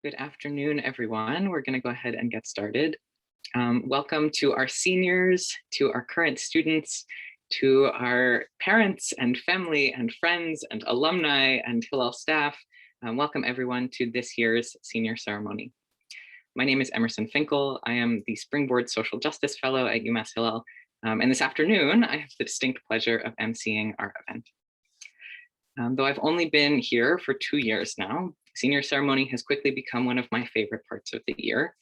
Good afternoon, everyone. We're going to go ahead and get started. Welcome to our seniors, to our current students, to our parents and family and friends and alumni and Hillel staff. Welcome everyone to this year's senior ceremony. My name is Emerson Finkel. I am the Springboard Social Justice Fellow at UMass Hillel. And this afternoon, I have the distinct pleasure of emceeing our event. Though I've only been here for 2 years now, senior ceremony has quickly become one of my favorite parts of the year.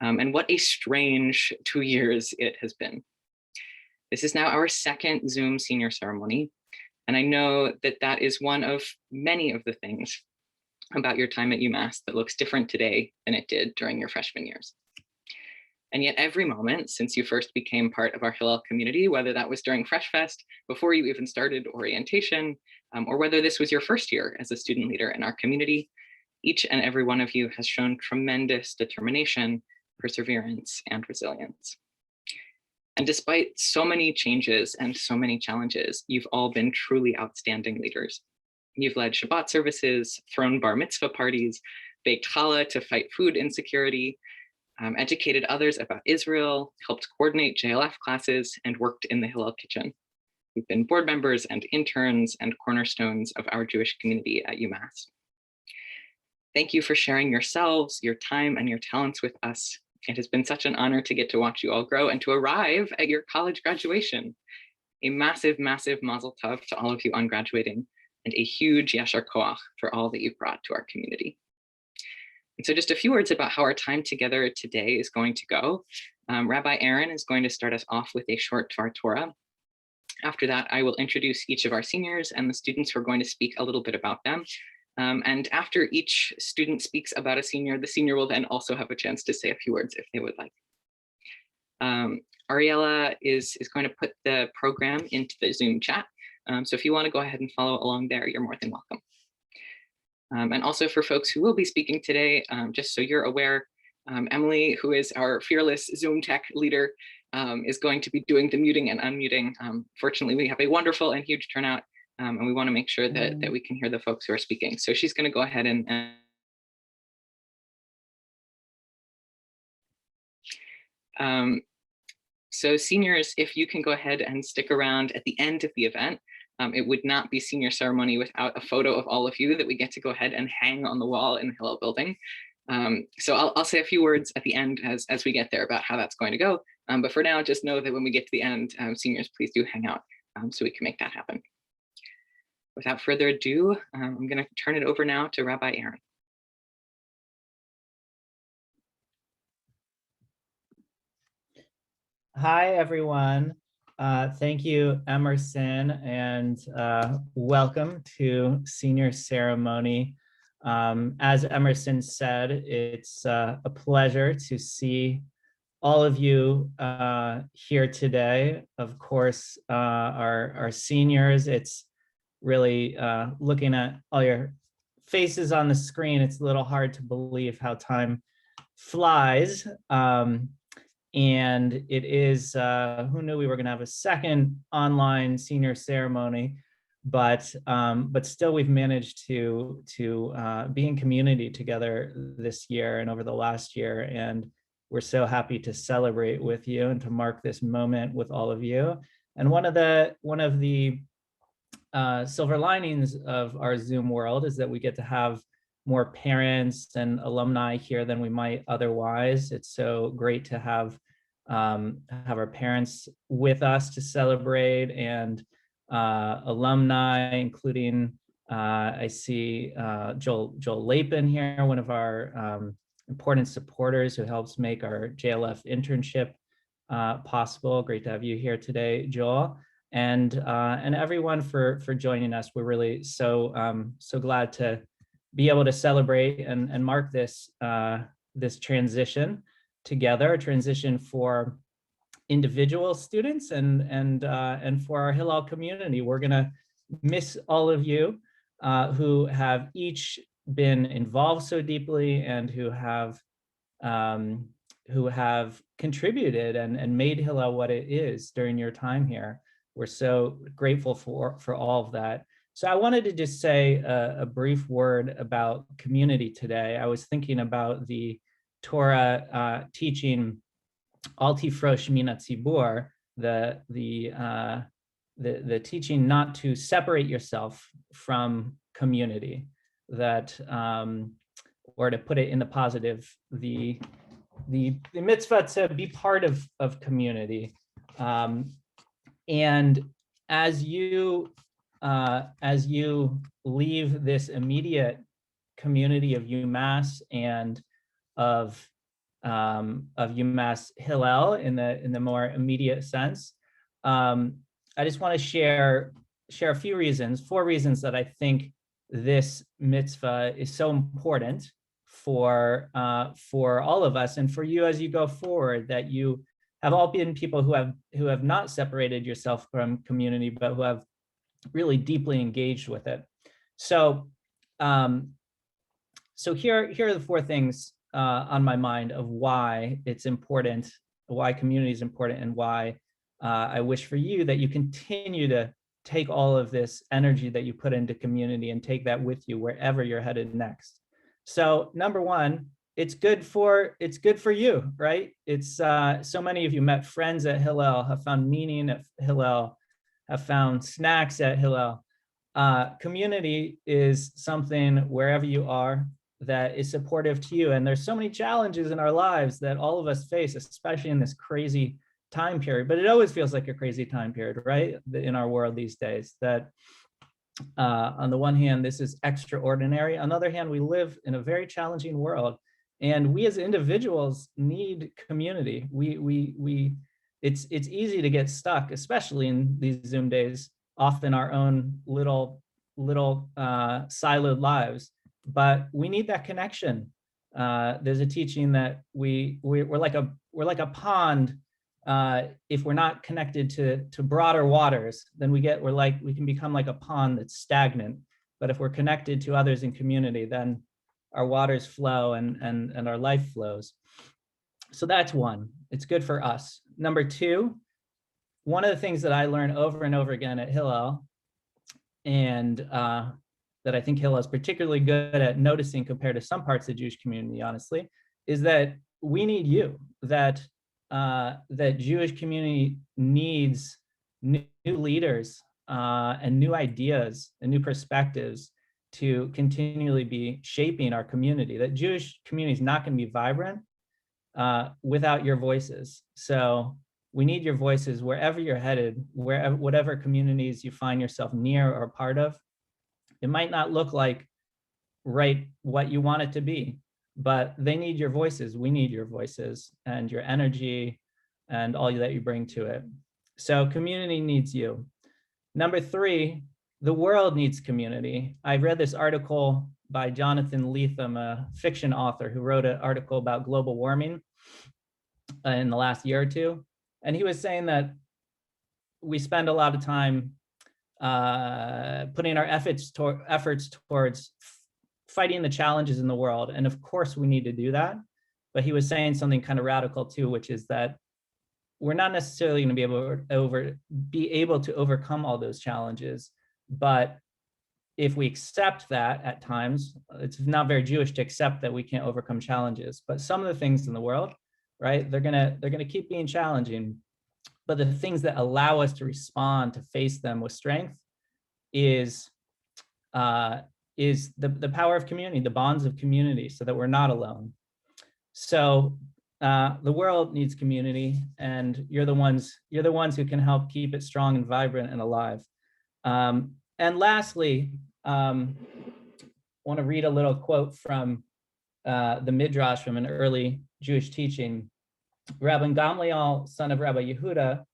And what a strange 2 years it has been. This is now our second Zoom senior ceremony. And I know that that is one of many of the things about your time at UMass that looks different today than it did during your freshman years. And yet every moment since you first became part of our Hillel community, whether that was during Fresh Fest, before you even started orientation, or whether this was your first year as a student leader in our community, each and every one of you has shown tremendous determination, perseverance, and resilience. And despite so many changes and so many challenges, you've all been truly outstanding leaders. You've led Shabbat services, thrown bar mitzvah parties, baked challah to fight food insecurity, educated others about Israel, helped coordinate JLF classes, and worked in the Hillel kitchen. We've been board members and interns and cornerstones of our Jewish community at UMass. Thank you for sharing yourselves, your time, and your talents with us. It has been such an honor to get to watch you all grow and to arrive at your college graduation. A massive, massive mazel tov to all of you on graduating, and a huge yashar koach for all that you've brought to our community. And so just a few words about how our time together today is going to go. Rabbi Aaron is going to start us off with a short Dvar Torah. After that, I will introduce each of our seniors and the students who are going to speak a little bit about them. And after each student speaks about a senior, the senior will then also have a chance to say a few words if they would like. Ariella is going to put the program into the Zoom chat. So if you want to go ahead and follow along there, you're more than welcome. And also for folks who will be speaking today, just so you're aware, Emily, who is our fearless Zoom tech leader, is going to be doing the muting and unmuting. Fortunately, we have a wonderful and huge turnout. And we want to make sure that we can hear the folks who are speaking. So she's going to go ahead so seniors, if you can go ahead and stick around at the end of the event, it would not be senior ceremony without a photo of all of you that we get to go ahead and hang on the wall in the Hillel building. So I'll say a few words at the end as we get there about how that's going to go. But for now, just know that when we get to the end, seniors, please do hang out so we can make that happen. Without further ado, I'm going to turn it over now to Rabbi Aaron. Hi, everyone. Thank you, Emerson, and welcome to senior ceremony. As Emerson said, it's a pleasure to see all of you here today. Of course, our seniors, it's really looking at all your faces on the screen, it's a little hard to believe how time flies. And it is, who knew we were gonna have a second online senior ceremony, but still we've managed to be in community together this year and over the last year. And we're so happy to celebrate with you and to mark this moment with all of you. And one of the silver linings of our Zoom world is that we get to have more parents and alumni here than we might otherwise. It's so great to have our parents with us to celebrate, and alumni, including I see Joel Lapin here, one of our important supporters who helps make our JLF internship possible. Great to have you here today, Joel. And everyone for joining us. We're really so glad to be able to celebrate and mark this this transition together, a transition for individual students and for our Hillel community. We're gonna miss all of you who have each been involved so deeply and who have contributed and made Hillel what it is during your time here. We're so grateful for all of that. So I wanted to just say a brief word about community today. I was thinking about the Torah teaching Al tifrosh min hatzibur, the teaching not to separate yourself from community, that or to put it in the positive, the mitzvah to be part of community. And as you leave this immediate community of UMass and of UMass Hillel in the more immediate sense, I just want to share a few reasons, 4 reasons that I think this mitzvah is so important for all of us and for you as you go forward, that you have all been people who have not separated yourself from community, but who have really deeply engaged with it. So so here are the 4 things on my mind of why it's important, why community is important, and why I wish for you that you continue to take all of this energy that you put into community and take that with you wherever you're headed next. So number 1, it's good for you, right? It's so many of you met friends at Hillel, have found meaning at Hillel, have found snacks at Hillel. Community is something wherever you are that is supportive to you. And there's so many challenges in our lives that all of us face, especially in this crazy time period, but it always feels like a crazy time period, right? In our world these days, that on the one hand, this is extraordinary. On the other hand, we live in a very challenging world, and we as individuals need community. It's easy to get stuck, especially in these Zoom days, off in our own little siloed lives. But we need that connection. There's a teaching that we're like a pond. If we're not connected to broader waters, then we can become like a pond that's stagnant. But if we're connected to others in community, then our waters flow and our life flows. So that's 1. It's good for us. Number 2, one of the things that I learned over and over again at Hillel, and that I think Hillel is particularly good at noticing compared to some parts of the Jewish community, honestly, is that we need you, that Jewish community needs new leaders and new ideas and new perspectives to continually be shaping our community. That Jewish community is not going to be vibrant without your voices. So we need your voices wherever you're headed, whatever communities you find yourself near or part of. It might not look like right what you want it to be, but they need your voices. We need your voices and your energy and all that you bring to it. So community needs you. Number 3, the world needs community. I read this article by Jonathan Lethem, a fiction author who wrote an article about global warming in the last year or 2. And he was saying that we spend a lot of time putting our efforts towards fighting the challenges in the world. And of course we need to do that. But he was saying something kind of radical too, which is that we're not necessarily going to be able to overcome all those challenges. But if we accept that at times, it's not very Jewish to accept that we can't overcome challenges. But some of the things in the world, right, they're gonna keep being challenging. But the things that allow us to respond, to face them with strength, is the power of community, the bonds of community, so that we're not alone. So the world needs community, and you're the ones who can help keep it strong and vibrant and alive. And lastly, I want to read a little quote from the Midrash from an early Jewish teaching. Rabbi Gamliel, son of Rabbi Yehuda,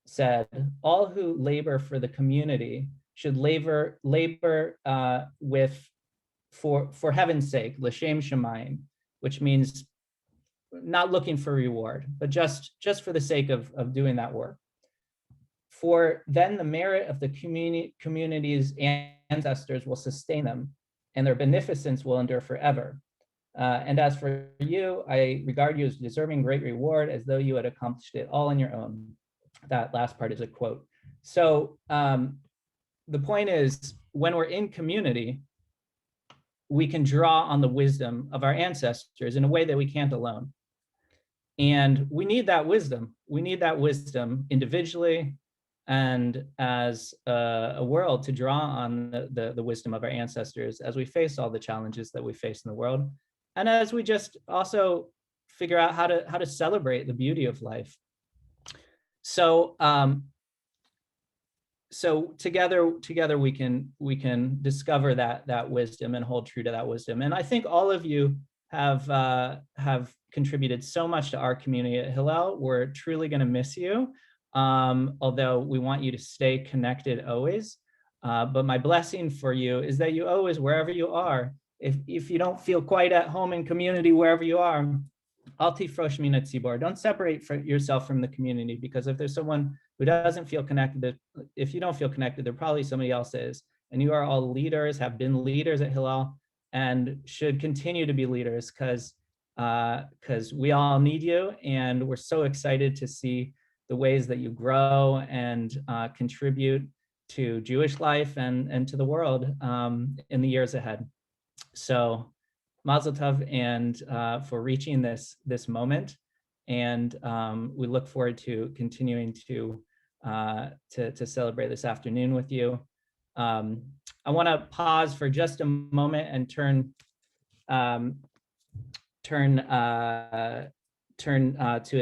said, "All who labor for the community should labor for heaven's sake, l'shem shamayim," which means not looking for reward, but just for the sake of doing that work. For then the merit of the community's ancestors will sustain them, and their beneficence will endure forever. And as for you, I regard you as deserving great reward, as though you had accomplished it all on your own. That last part is a quote. So the point is, when we're in community, we can draw on the wisdom of our ancestors in a way that we can't alone. And we need that wisdom. We need that wisdom individually and as a world to draw on the wisdom of our ancestors as we face all the challenges that we face in the world. And as we just also figure out how to celebrate the beauty of life. So so together we can discover that wisdom and hold true to that wisdom. And I think all of you have contributed so much to our community at Hillel. We're truly going to miss you, although we want you to stay connected always. But my blessing for you is that you always, wherever you are, if you don't feel quite at home in community wherever you are, Al tifrosh min hatzibor. Don't separate yourself from the community, because if there's someone who doesn't feel connected, if you don't feel connected, there probably somebody else is. And you are all leaders, have been leaders at Hillel, and should continue to be leaders, because we all need you, and we're so excited to see the ways that you grow and contribute to Jewish life and to the world in the years ahead. So Mazel Tov, and for reaching this moment, and we look forward to continuing to celebrate this afternoon with you. I want to pause for just a moment and turn to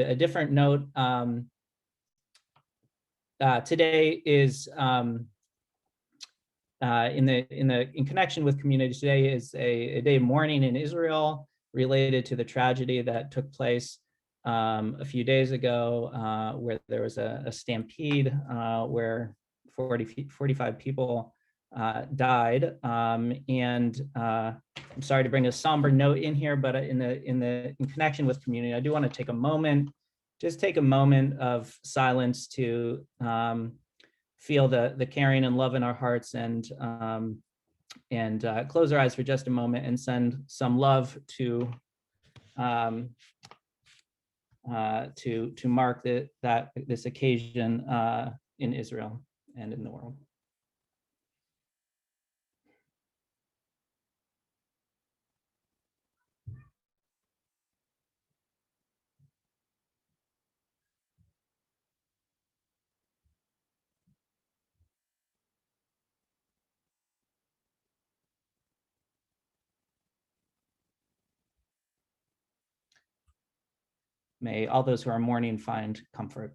a different note. Today is in connection with community. Today is a day of mourning in Israel related to the tragedy that took place a few days ago, where there was a stampede where 45 people died. And I'm sorry to bring a somber note in here, but in connection with community, I do want to take a moment, just take a moment of silence to feel the caring and love in our hearts, and close our eyes for just a moment and send some love to mark this occasion in Israel and in the world. May all those who are mourning find comfort.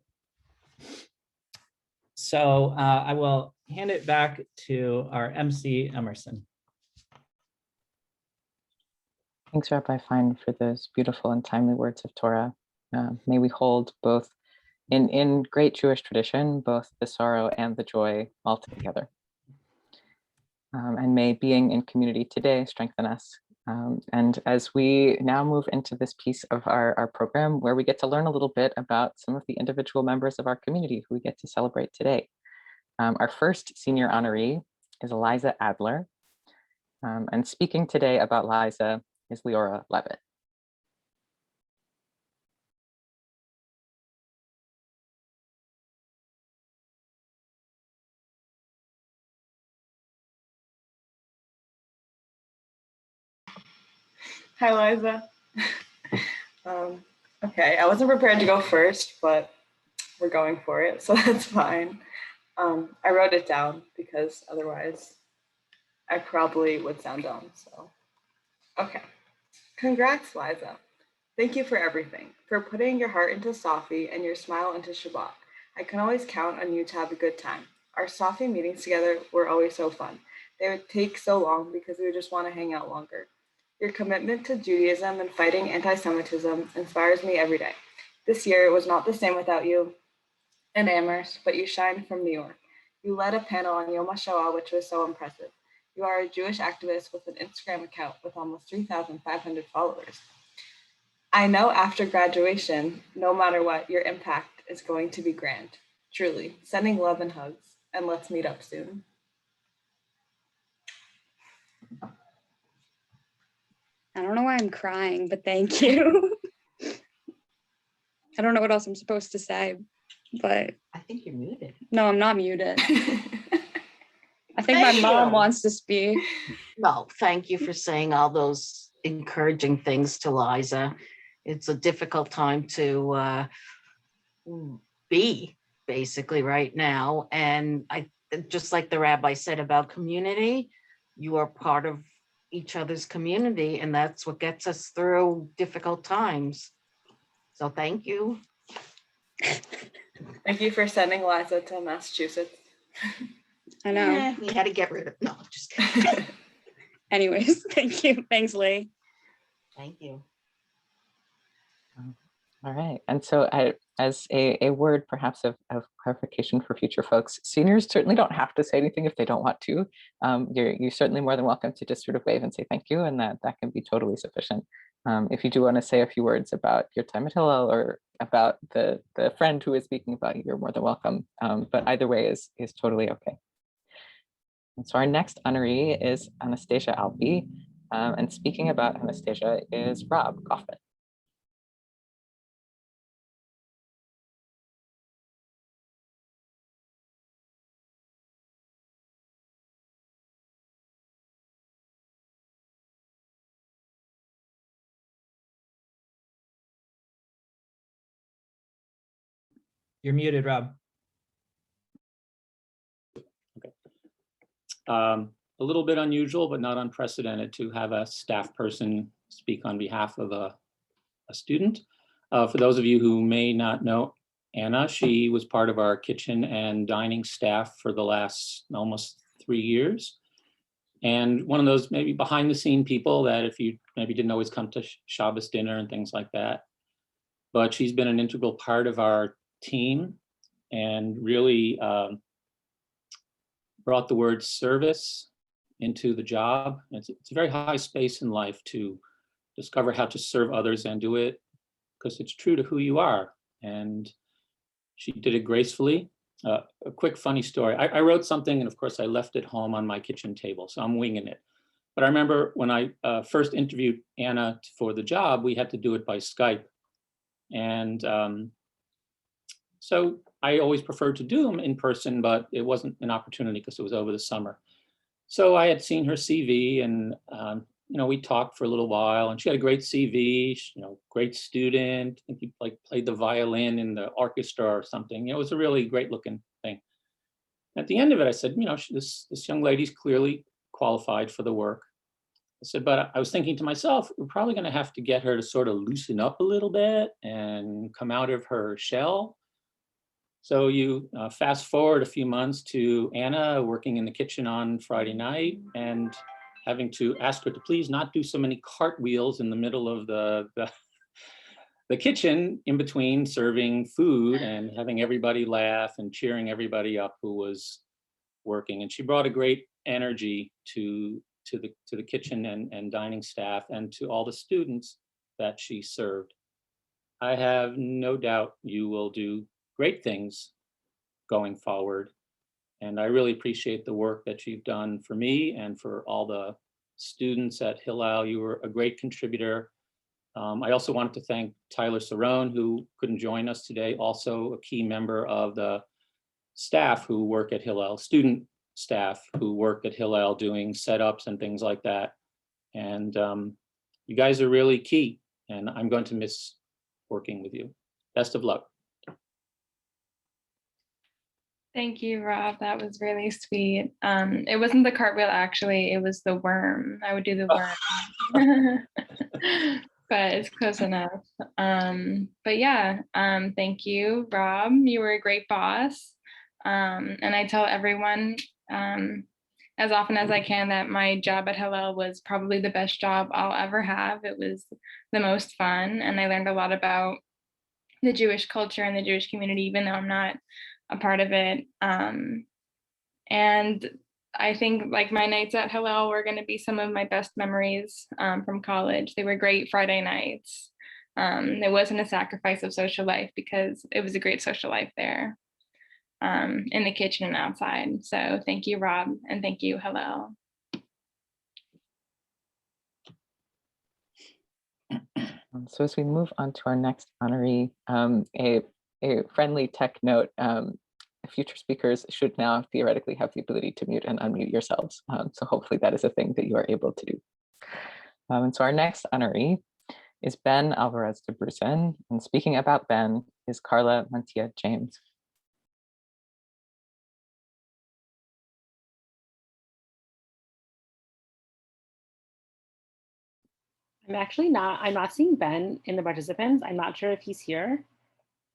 So I will hand it back to our MC, Emerson. Thanks, Rabbi Fine, for those beautiful and timely words of Torah. May we hold both in great Jewish tradition, both the sorrow and the joy all together. And may being in community today strengthen us. And as we now move into this piece of our program, where we get to learn a little bit about some of the individual members of our community who we get to celebrate today. Our first senior honoree is Liza Adler. And speaking today about Liza is Leora Levitt. Hi, Liza. Okay, I wasn't prepared to go first, but we're going for it, so that's fine. I wrote it down because otherwise I probably would sound dumb, so. Okay, congrats, Liza. Thank you for everything, for putting your heart into Safi and your smile into Shabbat. I can always count on you to have a good time. Our Safi meetings together were always so fun. They would take so long because we would just want to hang out longer. Your commitment to Judaism and fighting anti-Semitism inspires me every day. This year, it was not the same without you and Amherst, but you shine from New York. You led a panel on Yom HaShoah, which was so impressive. You are a Jewish activist with an Instagram account with almost 3,500 followers. I know after graduation, no matter what, your impact is going to be grand. Truly, sending love and hugs, and let's meet up soon. I don't know why I'm crying, but thank you. I don't know what else I'm supposed to say, but I think you're muted. no, I'm not muted. think my Thank mom you. wants to speak. Well, thank you for saying all those encouraging things to Liza. It's a difficult time to be basically right now. And I just like the rabbi said about community, you are part of each other's community, and that's what gets us through difficult times. So thank you. Thank you for sending Liza to Massachusetts. I know. Eh, we had to get rid of, no, just kidding. Anyways, thank you. Thanks, Lee. Thank you. All right. And so as a word perhaps of clarification for future folks, seniors certainly don't have to say anything if they don't want to. You're certainly more than welcome to just sort of wave and say thank you, and that can be totally sufficient. If you do want to say a few words about your time at Hillel or about the friend who is speaking about you, you're more than welcome. But either way is totally okay. And so our next honoree is Anastasia Alpi. And speaking about Anastasia is Rob Kaufman. You're muted, Rob. A little bit unusual, but not unprecedented to have a staff person speak on behalf of a student. For those of you who may not know Anna, she was part of our kitchen and dining staff for the last almost 3 years. And one of those maybe behind the scene people that if you maybe didn't always come to Shabbos dinner and things like that. But she's been an integral part of our team and really brought the word service into the job. It's a very high space in life to discover how to serve others and do it because it's true to who you are. And she did it gracefully. A quick funny story. I wrote something and of course I left it home on my kitchen table, so I'm winging it. But I remember when I first interviewed Anna for the job, we had to do it by Skype. And so I always preferred to do them in person, but it wasn't an opportunity because it was over the summer. So I had seen her CV and, we talked for a little while and she had a great CV, great student. I think he played the violin in the orchestra or something. It was a really great looking thing. At the end of it, I said, this young lady's clearly qualified for the work. I said, but I was thinking to myself, we're probably going to have to get her to sort of loosen up a little bit and come out of her shell. So you fast forward a few months to Anna working in the kitchen on Friday night and having to ask her to please not do so many cartwheels in the middle of the kitchen in between serving food and having everybody laugh and cheering everybody up who was working. And she brought a great energy to the kitchen and dining staff and to all the students that she served. I have no doubt you will do great things going forward. And I really appreciate the work that you've done for me and for all the students at Hillel. You were a great contributor. I also wanted to thank Tyler Cerrone, who couldn't join us today, also a key member of the staff who work at Hillel, student staff who work at Hillel doing setups and things like that. And you guys are really key, and I'm going to miss working with you. Best of luck. Thank you, Rob. That was really sweet. It wasn't the cartwheel, actually. It was the worm. I would do the worm. But it's close enough. But yeah, thank you, Rob. You were a great boss. And I tell everyone as often as I can that my job at Hillel was probably the best job I'll ever have. It was the most fun. And I learned a lot about the Jewish culture and the Jewish community, even though I'm not a part of it. And I think like my nights at Hillel were going to be some of my best memories from college. They were great Friday nights. It wasn't a sacrifice of social life because it was a great social life there in the kitchen and outside. So thank you, Rob, and thank you, Hillel. So as we move on to our next honoree, a friendly tech note, future speakers should now theoretically have the ability to mute and unmute yourselves. So hopefully that is a thing that you are able to do. And so our next honoree is Ben Alvarez de Brusen, and speaking about Ben is Carla Mantilla James. I'm not seeing Ben in the participants. I'm not sure if he's here.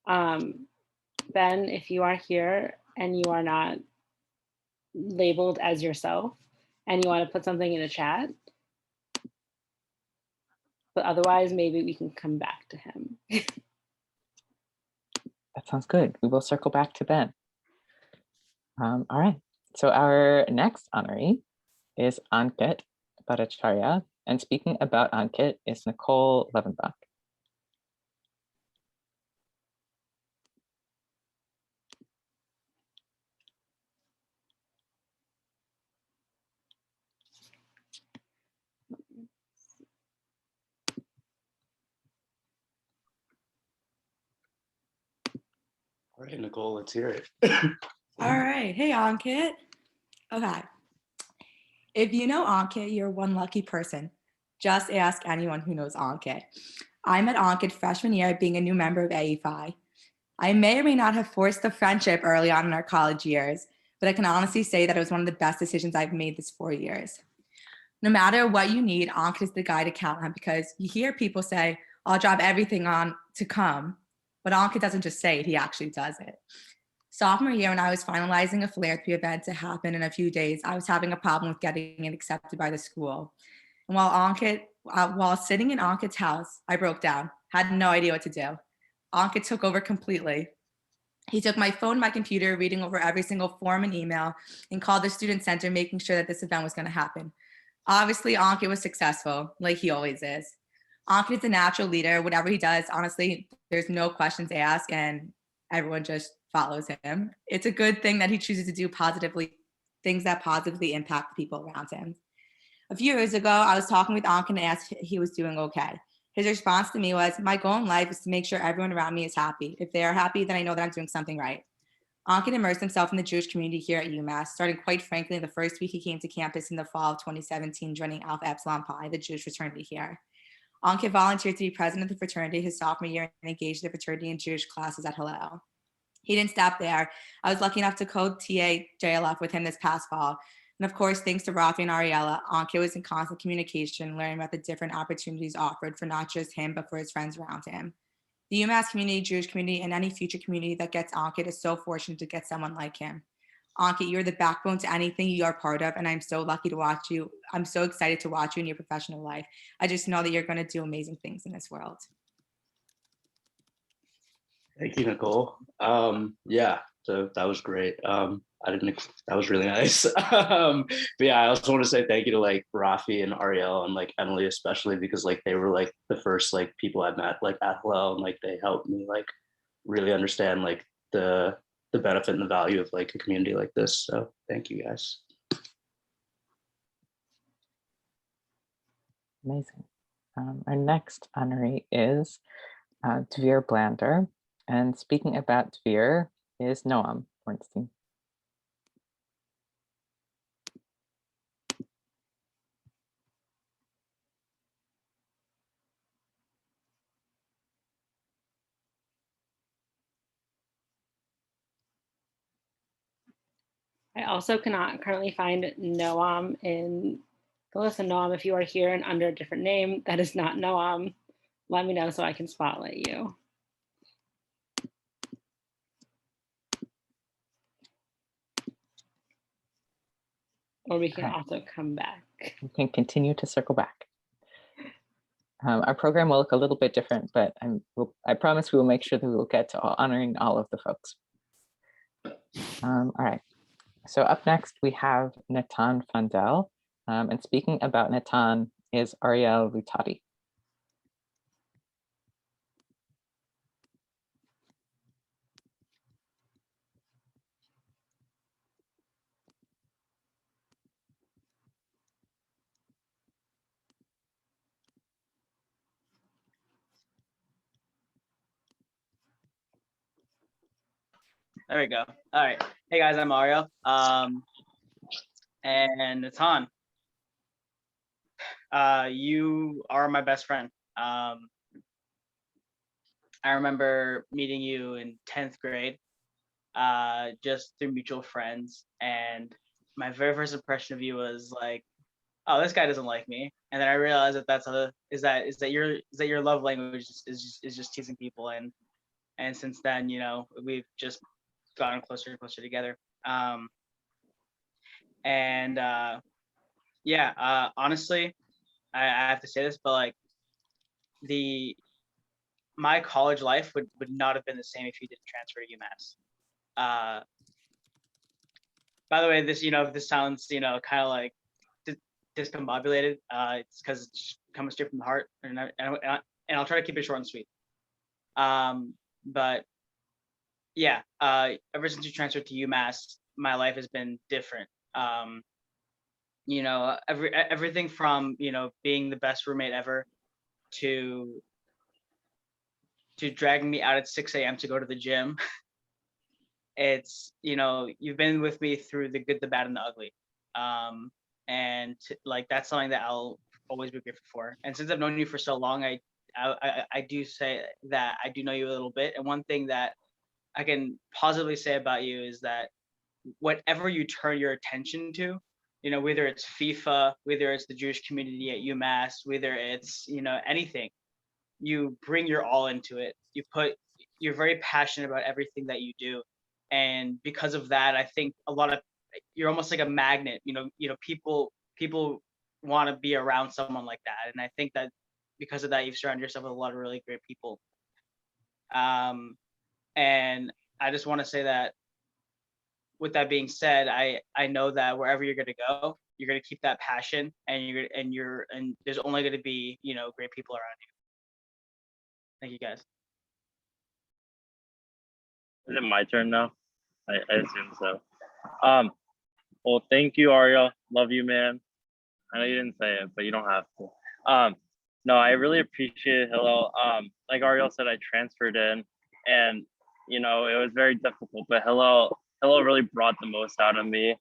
Ben, if you are here and you are not labeled as yourself and you want to put something in the chat, but otherwise maybe we can come back to him. That sounds good. We will circle back to Ben. All right, so our next honoree is Ankit Bhattacharya, and speaking about Ankit is Nicole Levenbach. All right, Nicole, let's hear it. All right. Hey, Ankit. Okay. If you know Ankit, you're one lucky person. Just ask anyone who knows Ankit. I met Ankit freshman year being a new member of AE5. I may or may not have forced a friendship early on in our college years, but I can honestly say that it was one of the best decisions I've made this 4 years. No matter what you need, Ankit is the guy to count on because you hear people say, I'll drop everything on to come, but Ankit doesn't just say it, he actually does it. Sophomore year, when I was finalizing a philanthropy event to happen in a few days, I was having a problem with getting it accepted by the school. And while sitting in Ankit's house, I broke down, had no idea what to do. Ankit took over completely. He took my phone, my computer, reading over every single form and email, and called the student center, making sure that this event was going to happen. Obviously, Ankit was successful, like he always is. Ankit is a natural leader. Whatever he does, honestly, there's no questions asked, and everyone just follows him. It's a good thing that he chooses to do things that positively impact the people around him. A few years ago, I was talking with Ankit and asked if he was doing okay. His response to me was, my goal in life is to make sure everyone around me is happy. If they are happy, then I know that I'm doing something right. Ankit immersed himself in the Jewish community here at UMass, starting quite frankly the first week he came to campus in the fall of 2017, joining Alpha Epsilon Pi, the Jewish fraternity here. Ankit volunteered to be president of the fraternity his sophomore year and engaged the fraternity in Jewish classes at Hillel. He didn't stop there. I was lucky enough to co-TA JLF with him this past fall. And of course, thanks to Rafi and Ariella, Ankit was in constant communication, learning about the different opportunities offered for not just him, but for his friends around him. The UMass community, Jewish community, and any future community that gets Ankit is so fortunate to get someone like him. Ankit, you're the backbone to anything you are part of, and I'm so lucky to watch you. I'm so excited to watch you in your professional life. I just know that you're going to do amazing things in this world. Thank you, Nicole. Yeah, so that was great. That was really nice. But yeah, I also want to say thank you to like Rafi and Ariel and like Emily, especially because like they were like the first like people I met like at Hillel, and like they helped me like really understand like the benefit and the value of like a community like this. So thank you guys. Amazing. Our next honoree is Dvir Blander, and speaking about Dvir is Noam Bornstein. I also cannot currently find Noam in the list. And Noam, if you are here and under a different name, that is not Noam. Let me know so I can spotlight you. Or we can also come back. We can continue to circle back. Our program will look a little bit different, but I promise we will make sure that we will get to honoring all of the folks. All right, so up next we have Natan Fandel, and speaking about Natan is Ariel Rutati. There we go. All right. Hey guys, I'm Mario. And it's Han. You are my best friend. I remember meeting you in 10th grade, just through mutual friends. And my very first impression of you was like, oh, this guy doesn't like me. And then I realized that your love language is just teasing people. And since then, you know, we've just gotten closer and closer together. Honestly, I have to say this, but like my college life would not have been the same if you didn't transfer to UMass. By the way, this sounds, kind of like discombobulated. It's because it's coming straight from the heart, and I'll try to keep it short and sweet. But yeah, ever since you transferred to UMass, my life has been different. Everything from, being the best roommate ever to dragging me out at 6 a.m. to go to the gym. It's, you've been with me through the good, the bad, and the ugly. That's something that I'll always be grateful for. And since I've known you for so long, I do say that I do know you a little bit. And one thing that I can positively say about you is that whatever you turn your attention to, whether it's FIFA, whether it's the Jewish community at UMass, whether it's, anything, you bring your all into it. You're very passionate about everything that you do. And because of that, I think you're almost like a magnet. People want to be around someone like that. And I think that because of that, you've surrounded yourself with a lot of really great people. And I just want to say that, with that being said, I know that wherever you're going to go, you're going to keep that passion, and there's only going to be, great people around you. Thank you, guys. Is it my turn now? I assume so. Well, thank you, Ariel. Love you, man. I know you didn't say it, but you don't have to. No, I really appreciate Hillel. Like Ariel said, I transferred in, and it was very difficult, but Hillel really brought the most out of me.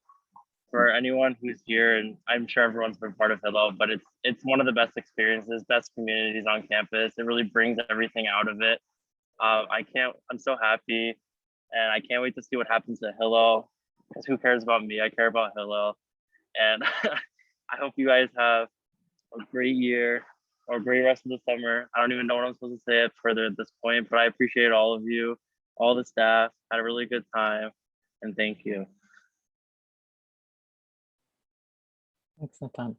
For anyone who's here, and I'm sure everyone's been part of Hillel, but it's one of the best experiences, best communities on campus. It really brings everything out of it. I'm so happy, and I can't wait to see what happens to Hillel, because who cares about me? I care about Hillel. And I hope you guys have a great year or a great rest of the summer. I don't even know what I'm supposed to say it further at this point, but I appreciate all of you, all the staff. Had a really good time, and thank you. Thanks, Nathan.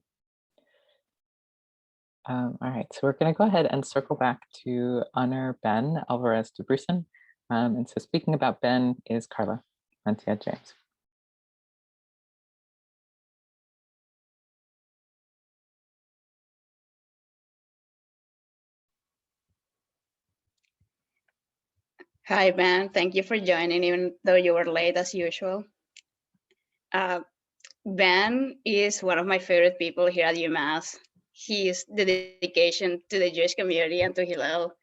All right, so we're going to go ahead and circle back to honor Ben Alvarez de Brusen. And so speaking about Ben is Carla Mancia James. Hi, Ben. Thank you for joining, even though you were late as usual. Ben is one of my favorite people here at UMass. His dedication to the Jewish community and to Hillel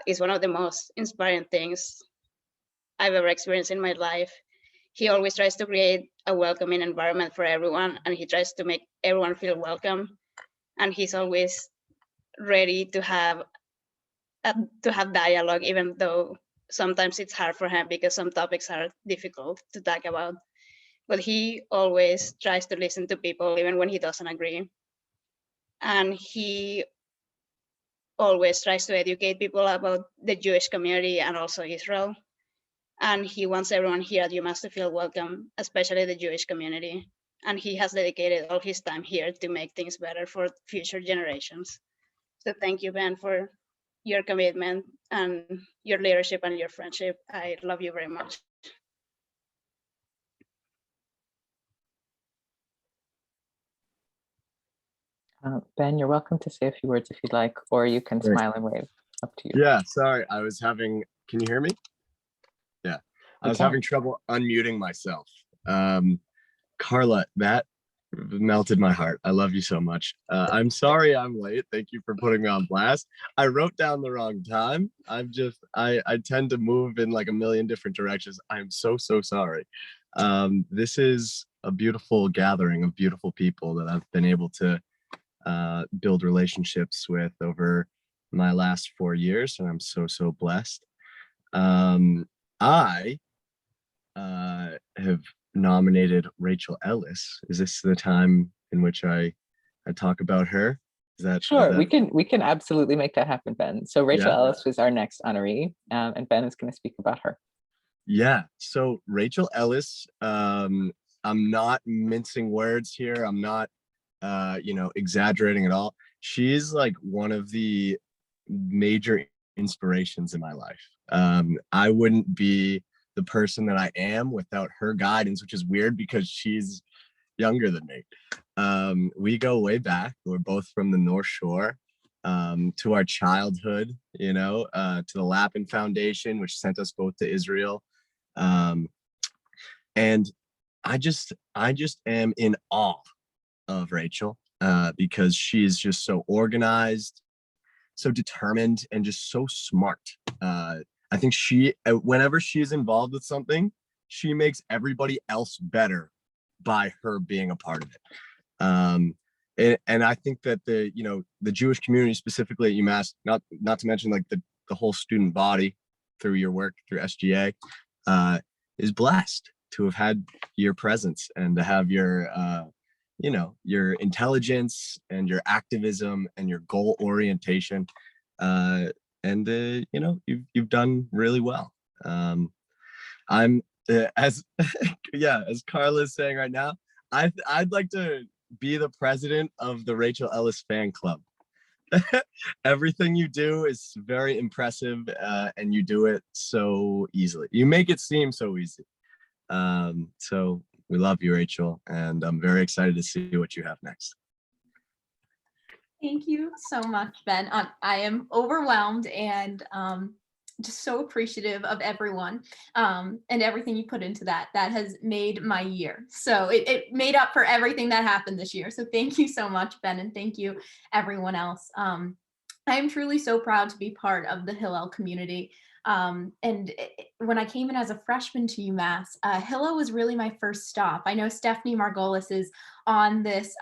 is one of the most inspiring things I've ever experienced in my life. He always tries to create a welcoming environment for everyone, and he tries to make everyone feel welcome. And he's always ready to have dialogue, even though sometimes it's hard for him because some topics are difficult to talk about. But he always tries to listen to people, even when he doesn't agree. And he always tries to educate people about the Jewish community and also Israel. And he wants everyone here at UMass to feel welcome, especially the Jewish community. And he has dedicated all his time here to make things better for future generations. So thank you, Ben, for your commitment and your leadership and your friendship. I love you very much. Ben, you're welcome to say a few words if you'd like, or you can smile and wave. Up to you. Yeah, sorry, can you hear me? Yeah, I was having trouble unmuting myself. Carla, that melted my heart. I love you so much. I'm sorry I'm late. Thank you for putting me on blast. I wrote down the wrong time. I tend to move in like a million different directions. I'm so sorry. This is a beautiful gathering of beautiful people that I've been able to build relationships with over my last 4 years, and I'm so blessed. I have nominated Rachel Ellis. Is this the time in which I talk about her? Sure, we can absolutely make that happen, Ben. So Rachel Ellis was our next honoree, and Ben is going to speak about her. Yeah, so Rachel Ellis, I'm not mincing words here. I'm not, exaggerating at all. She's like one of the major inspirations in my life. I wouldn't be the person that I am without her guidance, which is weird because she's younger than me. We go way back. We're both from the North Shore. To our childhood, to the Lapin Foundation, which sent us both to Israel. And I just am in awe of Rachel because she's just so organized, so determined, and just so smart. I think whenever she's involved with something, she makes everybody else better by her being a part of it. And I think that the Jewish community, specifically at UMass, not to mention like the whole student body through your work through SGA, is blessed to have had your presence and to have your your intelligence and your activism and your goal orientation. You've done really well. I'm as as Carla is saying right now, I'd like to be the president of the Rachel Ellis fan club. Everything you do is very impressive, and you do it so easily. You make it seem so easy. So we love you, Rachel, and I'm very excited to see what you have next. Thank you so much, Ben. I am overwhelmed and just so appreciative of everyone and everything you put into that. That has made my year. So it made up for everything that happened this year. So thank you so much, Ben, and thank you everyone else. I am truly so proud to be part of the Hillel community. When I came in as a freshman to UMass, Hillel was really my first stop. I know Stephanie Margolis is on this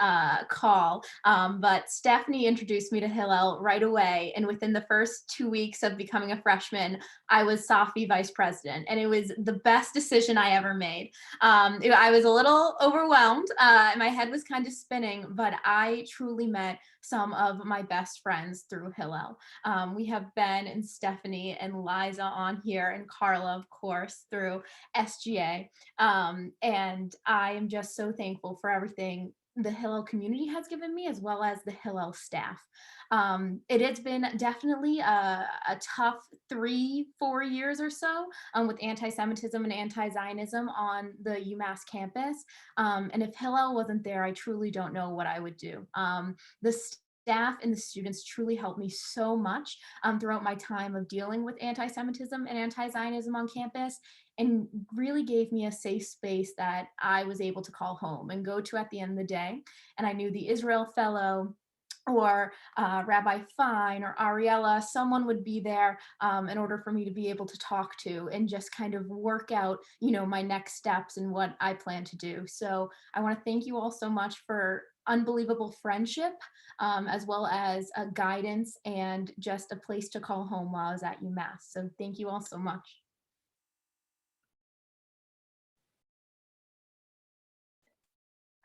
call, but Stephanie introduced me to Hillel right away. And within the first 2 weeks of becoming a freshman, I was Safi vice president. And it was the best decision I ever made. I was a little overwhelmed. My head was kind of spinning, but I truly met some of my best friends through Hillel. We have Ben and Stephanie and Liza on here, and Carla, of course, through SGA. And I am just so thankful for everything the Hillel community has given me, as well as the Hillel staff. It has been definitely a tough 3-4 years or so with anti-Semitism and anti-Zionism on the UMass campus. And if Hillel wasn't there, I truly don't know what I would do. The staff and the students truly helped me so much throughout my time of dealing with anti-Semitism and anti-Zionism on campus, and really gave me a safe space that I was able to call home and go to at the end of the day. And I knew the Israel Fellow or Rabbi Fine or Ariella, someone would be there in order for me to be able to talk to and just kind of work out, my next steps and what I plan to do. So I want to thank you all so much for unbelievable friendship, as well as guidance and just a place to call home while I was at UMass. So thank you all so much.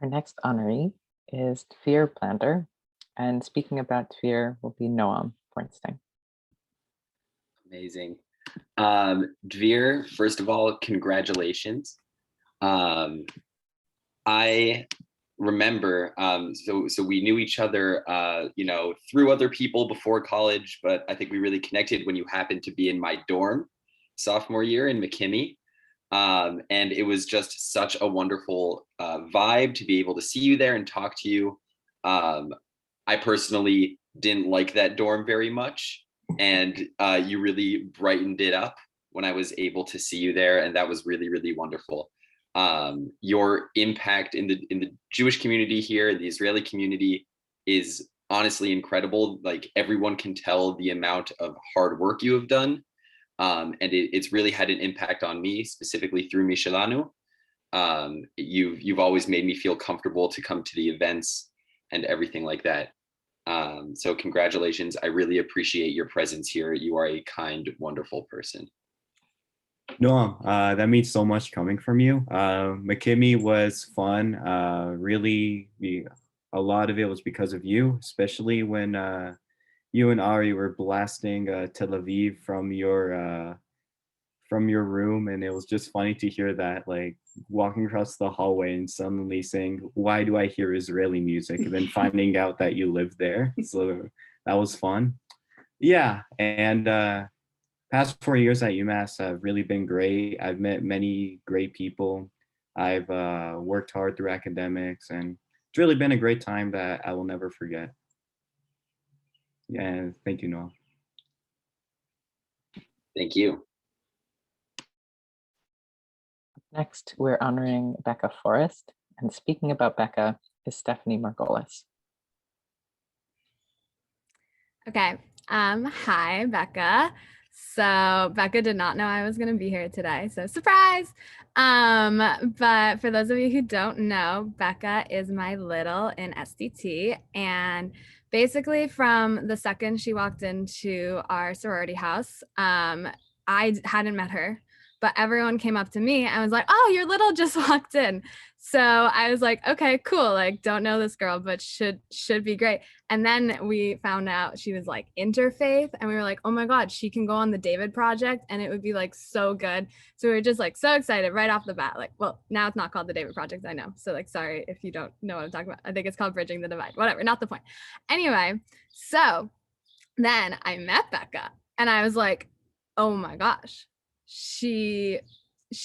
Our next honoree is Tfir Planter, and speaking about Tfir will be Noam Bornstein. Amazing. Dvir, first of all, congratulations. I remember, so we knew each other, through other people before college, but I think we really connected when you happened to be in my dorm sophomore year in McKinney. And it was just such a wonderful vibe to be able to see you there and talk to you. I personally didn't like that dorm very much, and you really brightened it up when I was able to see you there, and that was really, really wonderful. Your impact in the Jewish community here, the Israeli community, is honestly incredible. Like, everyone can tell the amount of hard work you have done. And it's really had an impact on me, specifically through Mishelanu. You've always made me feel comfortable to come to the events and everything like that. So congratulations. I really appreciate your presence here. You are a kind, wonderful person. No, that means so much coming from you. McKimmie was fun. A lot of it was because of you, especially when you and Ari were blasting Tel Aviv from your room, and it was just funny to hear that, like walking across the hallway and suddenly saying, "Why do I hear Israeli music?" and then finding out that you live there. So that was fun. Yeah, and past 4 years at UMass have really been great. I've met many great people. I've worked hard through academics, and it's really been a great time that I will never forget. Yeah, thank you, Noah. Thank you. Next, we're honoring Becca Forrest, and speaking about Becca is Stephanie Margolis. Okay, hi, Becca. So Becca did not know I was gonna be here today, so surprise. But for those of you who don't know, Becca is my little in SDT, and basically from the second she walked into our sorority house, I hadn't met her, but everyone came up to me and was like, "Oh, your little just walked in." So I was like, "Okay, cool. Like, don't know this girl, but should be great." And then we found out she was like interfaith, and we were like, "Oh my God, she can go on the David Project, and it would be like so good." So we were just like so excited right off the bat. Like, well, now it's not called the David Project, I know. So like, sorry if you don't know what I'm talking about. I think it's called Bridging the Divide. Whatever, not the point. Anyway, so then I met Becca, and I was like, "Oh my gosh, she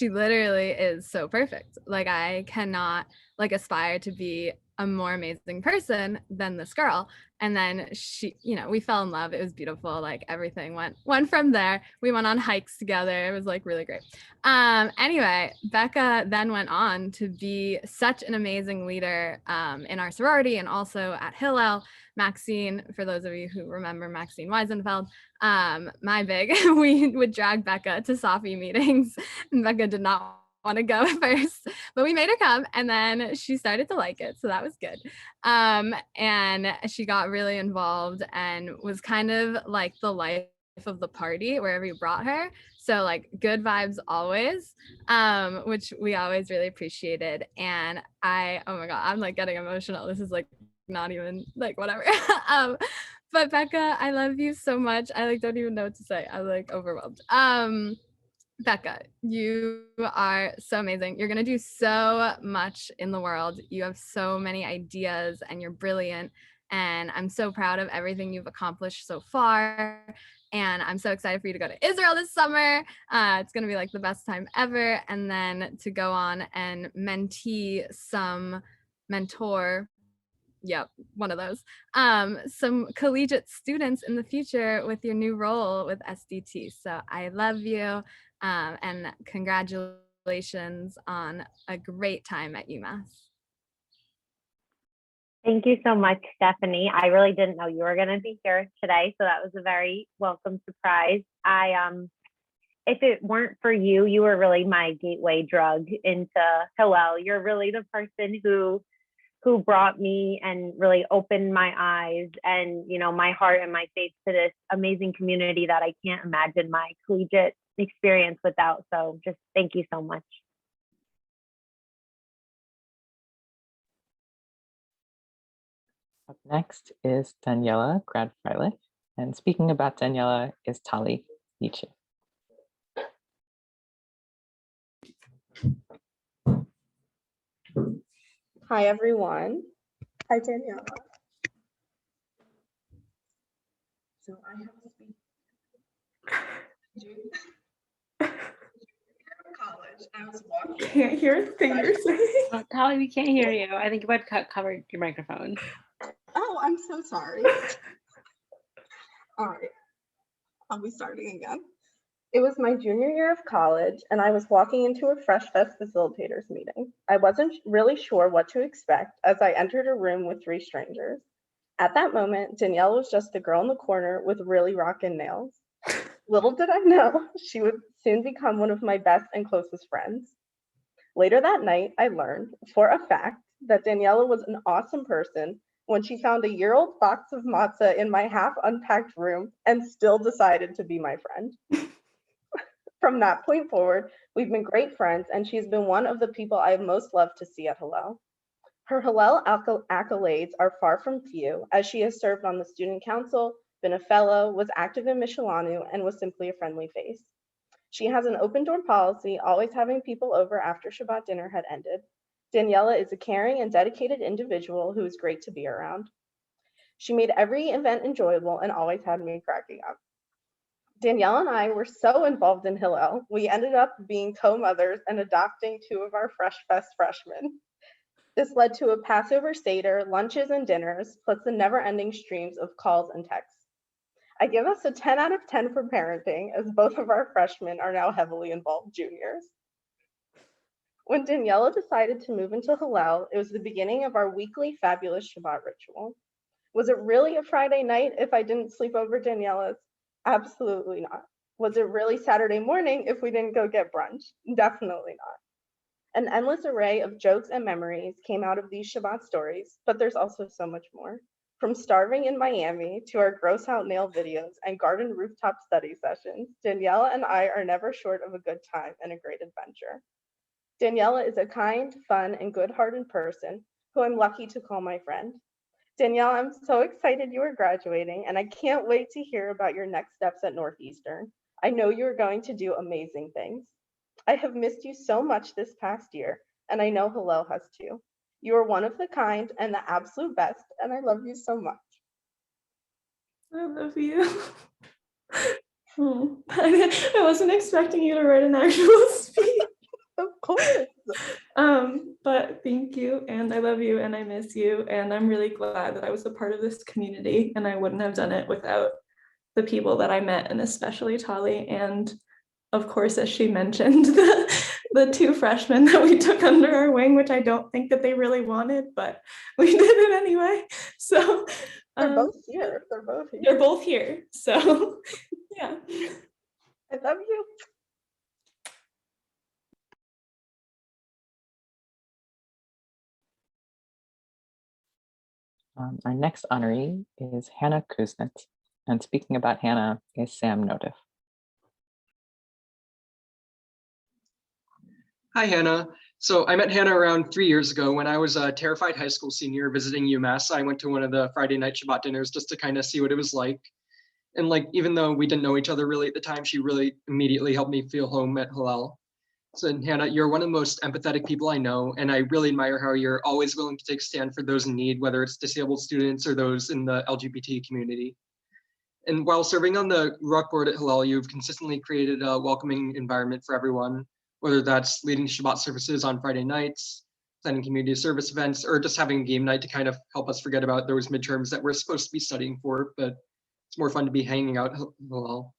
literally is so perfect. Like, I cannot like aspire to be a more amazing person than this girl." And then she, we fell in love. It was beautiful. Like, everything went from there. We went on hikes together. It was like really great. Anyway, Becca then went on to be such an amazing leader in our sorority and also at Hillel. Maxine, for those of you who remember Maxine Weisenfeld, my big, we would drag Becca to Safi meetings, and Becca did not want to go at first, but we made her come, and then she started to like it, so that was good. And she got really involved and was kind of like the life of the party wherever you brought her. So like good vibes always, which we always really appreciated. And oh my God, I'm like getting emotional. This is like not even like whatever. But Becca, I love you so much. I like don't even know what to say. I'm like overwhelmed. Becca, you are so amazing. You're gonna do so much in the world. You have so many ideas and you're brilliant. And I'm so proud of everything you've accomplished so far. And I'm so excited for you to go to Israel this summer. It's gonna be like the best time ever. And then to go on and mentor, yep, one of those, some collegiate students in the future with your new role with SDT. So I love you, and congratulations on a great time at UMass. Thank you so much, Stephanie. I really didn't know you were going to be here today, so that was a very welcome surprise. If it weren't for you, you were really my gateway drug into Hillel. You're really the person who brought me and really opened my eyes and, my heart and my faith to this amazing community that I can't imagine my collegiate experience without. So just thank you so much. Up next is Daniela Grad Freilich, and speaking about Daniela is Tali Nietzsche. Hi, everyone. Hi, Daniela. So I have to speak. College. I was walking. Can't hear a thing you're saying. Tali, we can't hear you. I think you might cover your microphone. Oh, I'm so sorry. All right. I'll be starting again. It was my junior year of college, and I was walking into a Fresh Fest facilitators meeting. I wasn't really sure what to expect as I entered a room with 3 strangers. At that moment, Danielle was just the girl in the corner with really rockin' nails. Little did I know, she would soon become one of my best and closest friends. Later that night, I learned, for a fact, that Daniela was an awesome person when she found a year-old box of matzah in my half-unpacked room and still decided to be my friend. From that point forward, we've been great friends, and she's been one of the people I have most loved to see at Hillel. Her Hillel accolades are far from few, as she has served on the student council, been a fellow, was active in Michelanu, and was simply a friendly face. She has an open door policy, always having people over after Shabbat dinner had ended. Daniela is a caring and dedicated individual who is great to be around. She made every event enjoyable and always had me cracking up. Danielle and I were so involved in Hillel, we ended up being co-mothers and adopting 2 of our Fresh Fest freshmen. This led to a Passover Seder, lunches and dinners, plus the never-ending streams of calls and texts. I give us a 10 out of 10 for parenting, as both of our freshmen are now heavily involved juniors. When Daniela decided to move into Hillel, it was the beginning of our weekly fabulous Shabbat ritual. Was it really a Friday night if I didn't sleep over Daniela's? Absolutely not. Was it really Saturday morning if we didn't go get brunch? Definitely not. An endless array of jokes and memories came out of these Shabbat stories, but there's also so much more. From starving in Miami to our gross out nail videos and garden rooftop study sessions, Daniela and I are never short of a good time and a great adventure. Daniela is a kind, fun, and good-hearted person who I'm lucky to call my friend. Danielle, I'm so excited you are graduating, and I can't wait to hear about your next steps at Northeastern. I know you are going to do amazing things. I have missed you so much this past year, and I know Hillel has too. You are one of the kind and the absolute best, and I love you so much. I love you. Oh, I wasn't expecting you to write an actual speech. Of course. But thank you, and I love you, and I miss you, and I'm really glad that I was a part of this community, and I wouldn't have done it without the people that I met, and especially Tali, and of course, as she mentioned, the 2 freshmen that we took under our wing, which I don't think that they really wanted, but we did it anyway. So they're both here. They're both here. They're both here. So yeah. I love you. Our next honoree is Hannah Kuznets. And speaking about Hannah is Sam Notiff. Hi, Hannah. So I met Hannah around 3 years ago when I was a terrified high school senior visiting UMass. I went to one of the Friday night Shabbat dinners just to kind of see what it was like. And like, even though we didn't know each other really at the time, she really immediately helped me feel home at Hillel. So Hannah, you're one of the most empathetic people I know, and I really admire how you're always willing to take a stand for those in need, whether it's disabled students or those in the LGBT community. And while serving on the Ruck board at Hillel, you've consistently created a welcoming environment for everyone, whether that's leading Shabbat services on Friday nights, planning community service events, or just having a game night to kind of help us forget about those midterms that we're supposed to be studying for, but it's more fun to be hanging out at Hillel.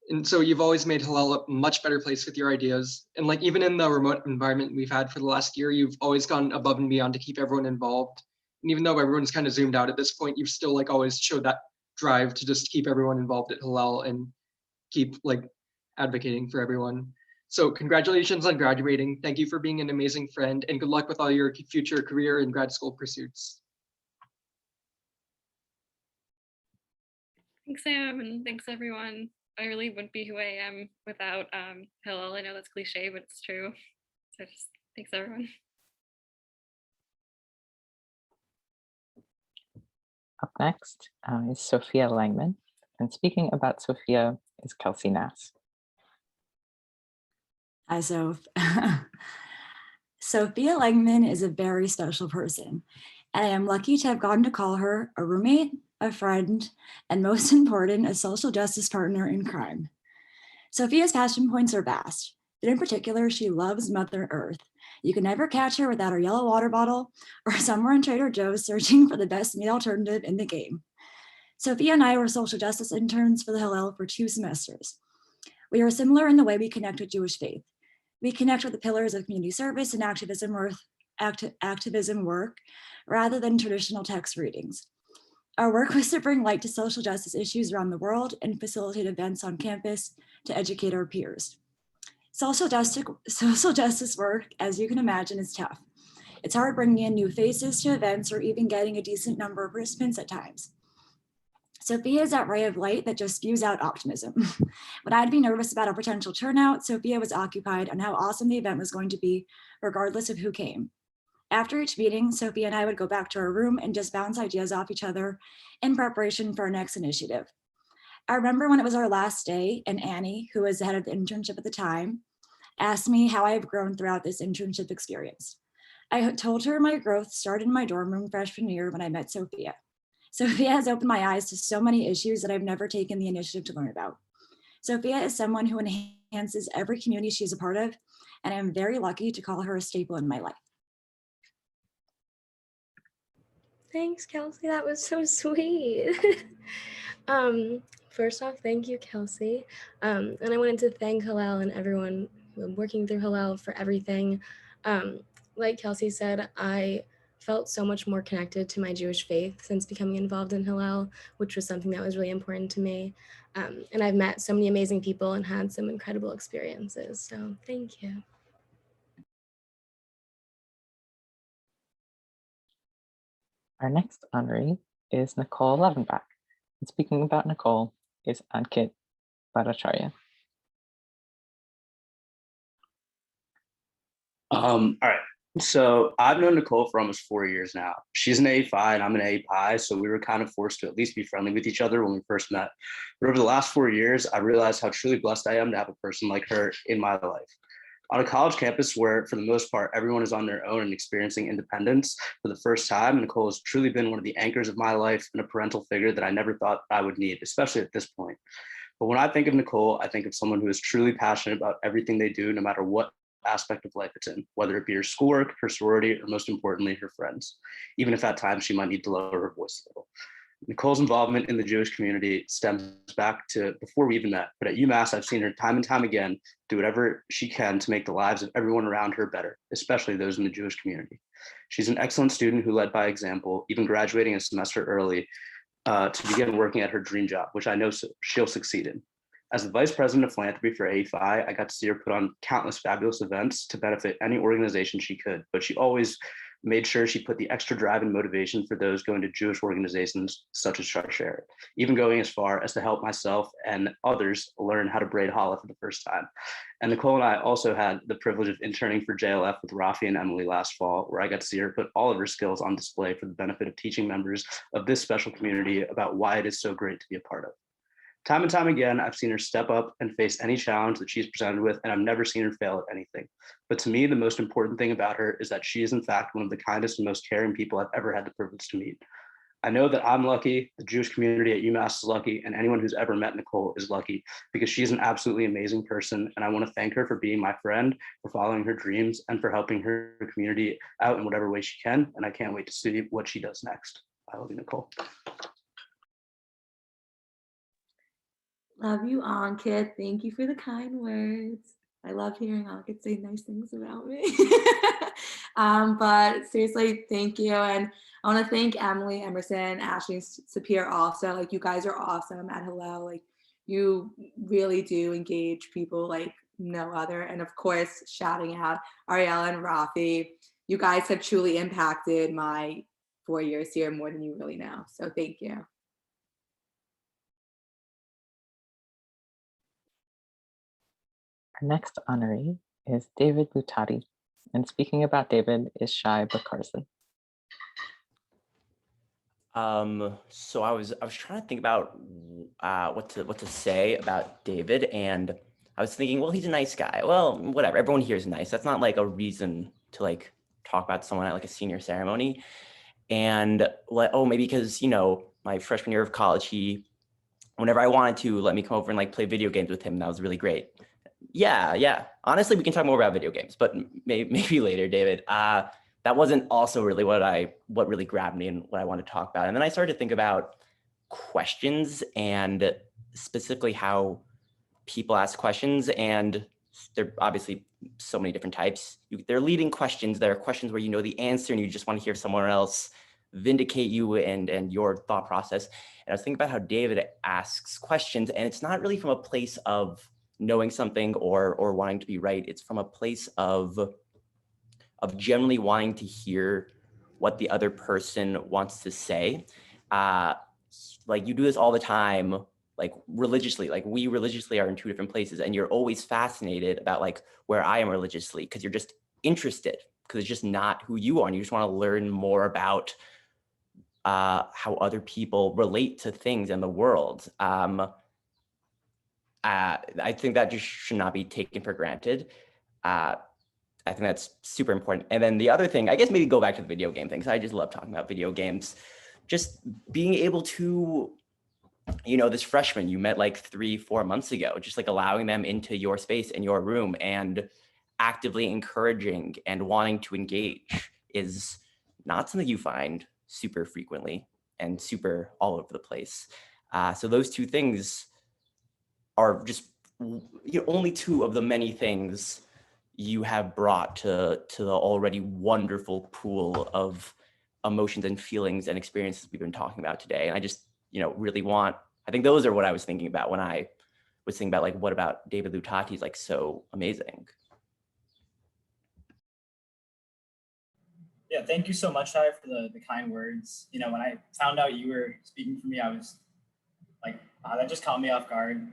And so you've always made Hillel a much better place with your ideas. And like, even in the remote environment we've had for the last year, you've always gone above and beyond to keep everyone involved. And even though everyone's kind of zoomed out at this point, you've still like always showed that drive to just keep everyone involved at Hillel and keep like advocating for everyone. So congratulations on graduating. Thank you for being an amazing friend, and good luck with all your future career and grad school pursuits. Thanks, Sam, and thanks everyone. I really wouldn't be who I am without Hillel. I know that's cliche, but it's true. So just thanks everyone. Up next is Sophia Langman, and speaking about Sophia is Kelsey Nass. Hi, Soph. Sophia Langman is a very special person, and I am lucky to have gotten to call her a roommate, a friend, and most important, a social justice partner in crime. Sophia's passion points are vast, but in particular, she loves Mother Earth. You can never catch her without her yellow water bottle or somewhere in Trader Joe's searching for the best meat alternative in the game. Sophia and I were social justice interns for the Hillel for 2 semesters. We are similar in the way we connect with Jewish faith. We connect with the pillars of community service and activism work rather than traditional text readings. Our work was to bring light to social justice issues around the world and facilitate events on campus to educate our peers. Social justice work, as you can imagine, is tough. It's hard bringing in new faces to events or even getting a decent number of participants at times. Sophia is that ray of light that just spews out optimism. When I'd be nervous about a potential turnout, Sophia was occupied on how awesome the event was going to be, regardless of who came. After each meeting, Sophia and I would go back to our room and just bounce ideas off each other in preparation for our next initiative. I remember when it was our last day and Annie, who was the head of the internship at the time, asked me how I have grown throughout this internship experience. I told her my growth started in my dorm room freshman year when I met Sophia. Sophia has opened my eyes to so many issues that I've never taken the initiative to learn about. Sophia is someone who enhances every community she is a part of, and I'm very lucky to call her a staple in my life. Thanks, Kelsey. That was so sweet. First off, thank you, Kelsey. And I wanted to thank Hillel and everyone working through Hillel for everything. Like Kelsey said, I felt so much more connected to my Jewish faith since becoming involved in Hillel, which was something that was really important to me. And I've met so many amazing people and had some incredible experiences. So thank you. Our next honoree is Nicole Levenbach. And speaking about Nicole is Ankit Bhattacharya. All right. So I've known Nicole for almost 4 years now. She's an A Phi and I'm an A Pi, so we were kind of forced to at least be friendly with each other when we first met. But over the last 4 years, I realized how truly blessed I am to have a person like her in my life. On a college campus where, for the most part, everyone is on their own and experiencing independence for the first time, Nicole has truly been one of the anchors of my life and a parental figure that I never thought I would need, especially at this point. But when I think of Nicole, I think of someone who is truly passionate about everything they do, no matter what aspect of life it's in, whether it be her schoolwork, her sorority, or most importantly, her friends, even if at times she might need to lower her voice a little. Nicole's involvement in the Jewish community stems back to before we even met, but at UMass, I've seen her time and time again do whatever she can to make the lives of everyone around her better, especially those in the Jewish community. She's an excellent student who led by example, even graduating a semester early to begin working at her dream job, which I know she'll succeed in. As the Vice President of Philanthropy for A-Phi, I got to see her put on countless fabulous events to benefit any organization she could, but she always made sure she put the extra drive and motivation for those going to Jewish organizations such as Share, even going as far as to help myself and others learn how to braid challah for the first time. And Nicole and I also had the privilege of interning for JLF with Rafi and Emily last fall, where I got to see her put all of her skills on display for the benefit of teaching members of this special community about why it is so great to be a part of. Time and time again, I've seen her step up and face any challenge that she's presented with, and I've never seen her fail at anything. But to me, the most important thing about her is that she is in fact one of the kindest and most caring people I've ever had the privilege to meet. I know that I'm lucky, the Jewish community at UMass is lucky, and anyone who's ever met Nicole is lucky because she's an absolutely amazing person. And I want to thank her for being my friend, for following her dreams, and for helping her community out in whatever way she can. And I can't wait to see what she does next. I love you, Nicole. Love you, Ankit. Thank you for the kind words. I love hearing Ankit say nice things about me. But seriously, thank you. And I want to thank Emily, Emerson, Ashley, Sapir also. Like, you guys are awesome at Hillel. Like, you really do engage people like no other. And of course, shouting out Ariel and Rafi. You guys have truly impacted my 4 years here more than you really know. So thank you. Our next honoree is David Butati. And speaking about David is Shai Bakarsley. So I was trying to think about what to say about David, and I was thinking, well, he's a nice guy. Well, whatever. Everyone here is nice. That's not like a reason to like talk about someone at like a senior ceremony. And like, oh, maybe because, you know, my freshman year of college, he, whenever I wanted to, let me come over and like play video games with him. And that was really great. Yeah. Honestly, we can talk more about video games, but maybe later, David. That wasn't also really what really grabbed me and what I wanted to talk about. And then I started to think about questions and specifically how people ask questions, and there are obviously so many different types. They're leading questions. There are questions where you know the answer and you just want to hear someone else vindicate you and your thought process. And I was thinking about how David asks questions, and it's not really from a place of knowing something or wanting to be right. It's from a place of generally wanting to hear what the other person wants to say. Like you do this all the time, like religiously, like we religiously are in two different places, and you're always fascinated about like where I am religiously, because you're just interested, because it's just not who you are, and you just want to learn more about how other people relate to things in the world. I think that just should not be taken for granted. I think that's super important. And then the other thing, I guess maybe go back to the video game thing, because I just love talking about video games. Just being able to, you know, this freshman you met like 3-4 months ago, just like allowing them into your space in your room and actively encouraging and wanting to engage is not something you find super frequently and super all over the place. So those two things are just, you know, only two of the many things you have brought to the already wonderful pool of emotions and feelings and experiences we've been talking about today. And I just, you know, really want, I think those are what I was thinking about when I was thinking about like, what about David Lutati is like so amazing. Yeah, thank you so much, Ty, for the kind words. You know, when I found out you were speaking for me, I was like, wow, that just caught me off guard.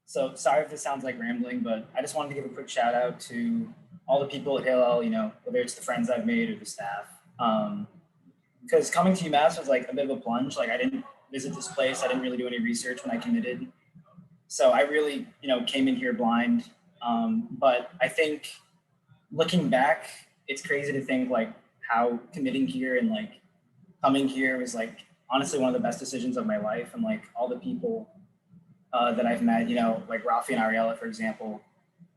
So sorry if this sounds like rambling, but I just wanted to give a quick shout out to all the people at Hillel, you know, whether it's the friends I've made or the staff. Because coming to UMass was like a bit of a plunge. Like I didn't visit this place. I didn't really do any research when I committed. So I really, you know, came in here blind. But I think looking back, it's crazy to think like how committing here and like coming here was like honestly one of the best decisions of my life. And like all the people that I've met, you know, like Rafi and Ariella, for example,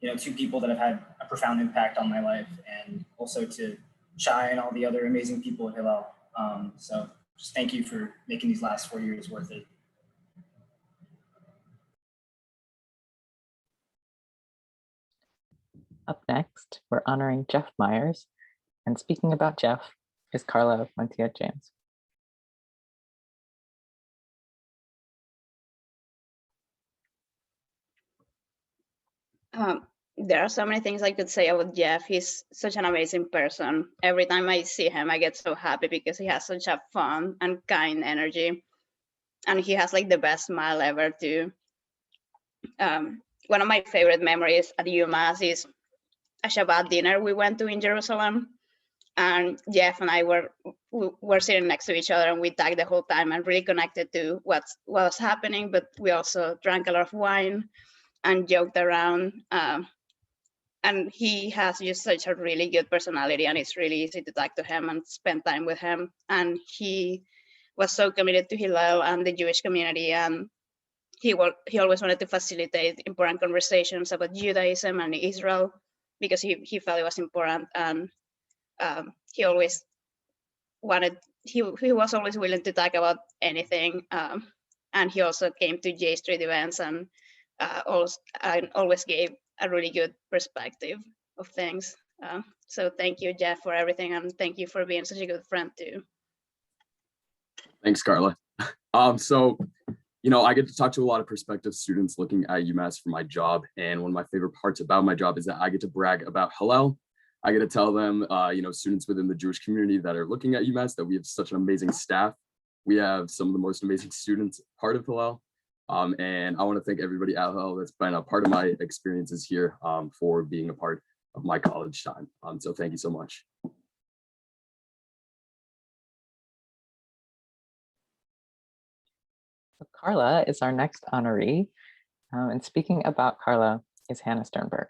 you know, two people that have had a profound impact on my life, and also to Shai and all the other amazing people at Hillel. So just thank you for making these last 4 years worth it. Up next, we're honoring Jeff Myers. And speaking about Jeff is Carla Montiel-James. There are so many things I could say about Jeff. He's such an amazing person. Every time I see him, I get so happy because he has such a fun and kind energy. And he has like the best smile ever too. One of my favorite memories at UMass is a Shabbat dinner we went to in Jerusalem. And Jeff and I were sitting next to each other, and we talked the whole time and really connected to what was happening, but we also drank a lot of wine and joked around. And he has just such a really good personality, and it's really easy to talk to him and spend time with him. And he was so committed to Hillel and the Jewish community, and he always wanted to facilitate important conversations about Judaism and Israel because he felt it was important. And he always wanted, he was always willing to talk about anything. And he also came to J Street events and always gave a really good perspective of things. So thank you, Jeff, for everything, and thank you for being such a good friend too. Thanks, Carla. So, you know, I get to talk to a lot of prospective students looking at UMass for my job, and one of my favorite parts about my job is that I get to brag about Hillel. I get to tell them, you know, students within the Jewish community that are looking at UMass, that we have such an amazing staff. We have some of the most amazing students part of Hillel. And I want to thank everybody at Hillel that's been a part of my experiences here for being a part of my college time. So thank you so much. Carla is our next honoree. And speaking about Carla is Hannah Sternberg.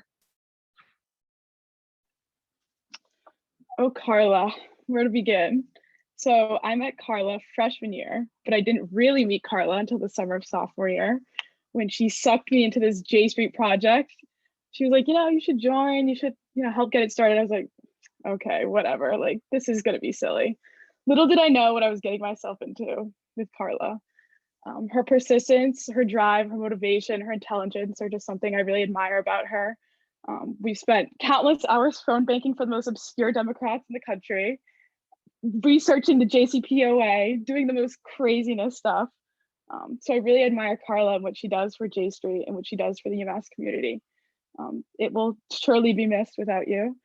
Oh, Carla, where to begin? So I met Carla freshman year, but I didn't really meet Carla until the summer of sophomore year when she sucked me into this J Street project. She was like, you know, you should join, you should, you know, help get it started. I was like, okay, whatever, like this is gonna be silly. Little did I know what I was getting myself into with Carla. Her persistence, her drive, her motivation, her intelligence are just something I really admire about her. We've spent countless hours phone banking for the most obscure Democrats in the country, researching the JCPOA, doing the most craziness stuff. So I really admire Carla and what she does for J Street and what she does for the UMass community. It will surely be missed without you.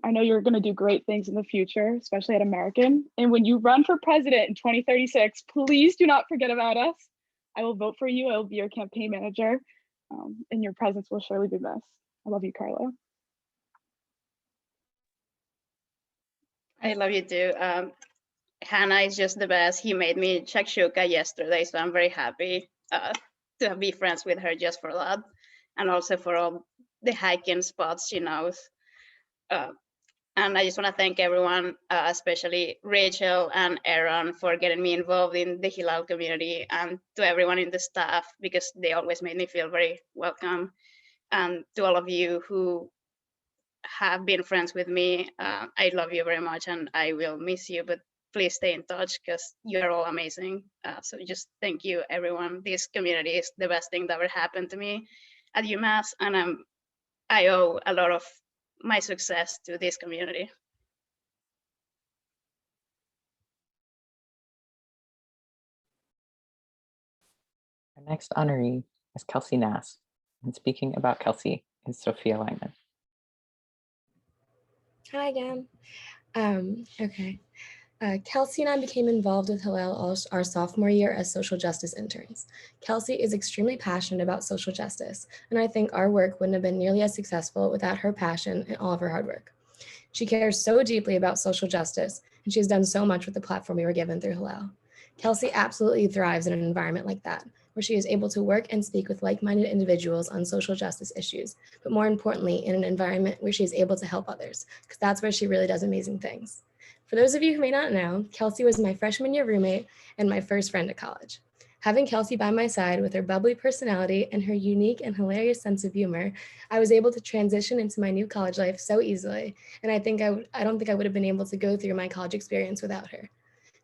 I know you're going to do great things in the future, especially at American. And when you run for president in 2036, please do not forget about us. I will vote for you. I will be your campaign manager, and your presence will surely be missed. I love you, Carla. I love you too. Hannah is just the best. He made me shakshuka yesterday, so I'm very happy to be friends with her just for that, and also for all the hiking spots she knows. And I just want to thank everyone, especially Rachel and Aaron, for getting me involved in the Hillel community, and to everyone in the staff, because they always made me feel very welcome. And to all of you who have been friends with me, I love you very much, and I will miss you, but please stay in touch because you're all amazing. So just thank you, everyone. This community is the best thing that ever happened to me at UMass, and I owe a lot of my success to this community. Our next honoree is Kelsey Nass, and speaking about Kelsey is Sophia Lyman. Hi again. Okay. Kelsey and I became involved with Hillel our sophomore year as social justice interns. Kelsey is extremely passionate about social justice, and I think our work wouldn't have been nearly as successful without her passion and all of her hard work. She cares so deeply about social justice, and she has done so much with the platform we were given through Hillel. Kelsey absolutely thrives in an environment like that, where she is able to work and speak with like-minded individuals on social justice issues, but more importantly, in an environment where she is able to help others, because that's where she really does amazing things. For those of you who may not know, Kelsey was my freshman year roommate and my first friend at college. Having Kelsey by my side with her bubbly personality and her unique and hilarious sense of humor, I was able to transition into my new college life so easily, and I don't think I would have been able to go through my college experience without her.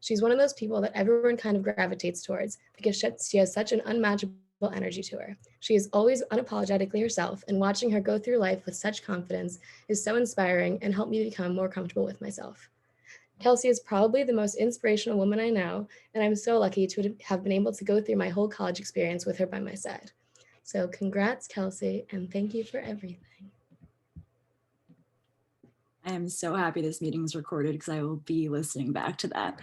She's one of those people that everyone kind of gravitates towards because she has such an unmatchable energy to her. She is always unapologetically herself, and watching her go through life with such confidence is so inspiring and helped me become more comfortable with myself. Kelsey is probably the most inspirational woman I know, and I'm so lucky to have been able to go through my whole college experience with her by my side. So congrats, Kelsey, and thank you for everything. I am so happy this meeting is recorded because I will be listening back to that.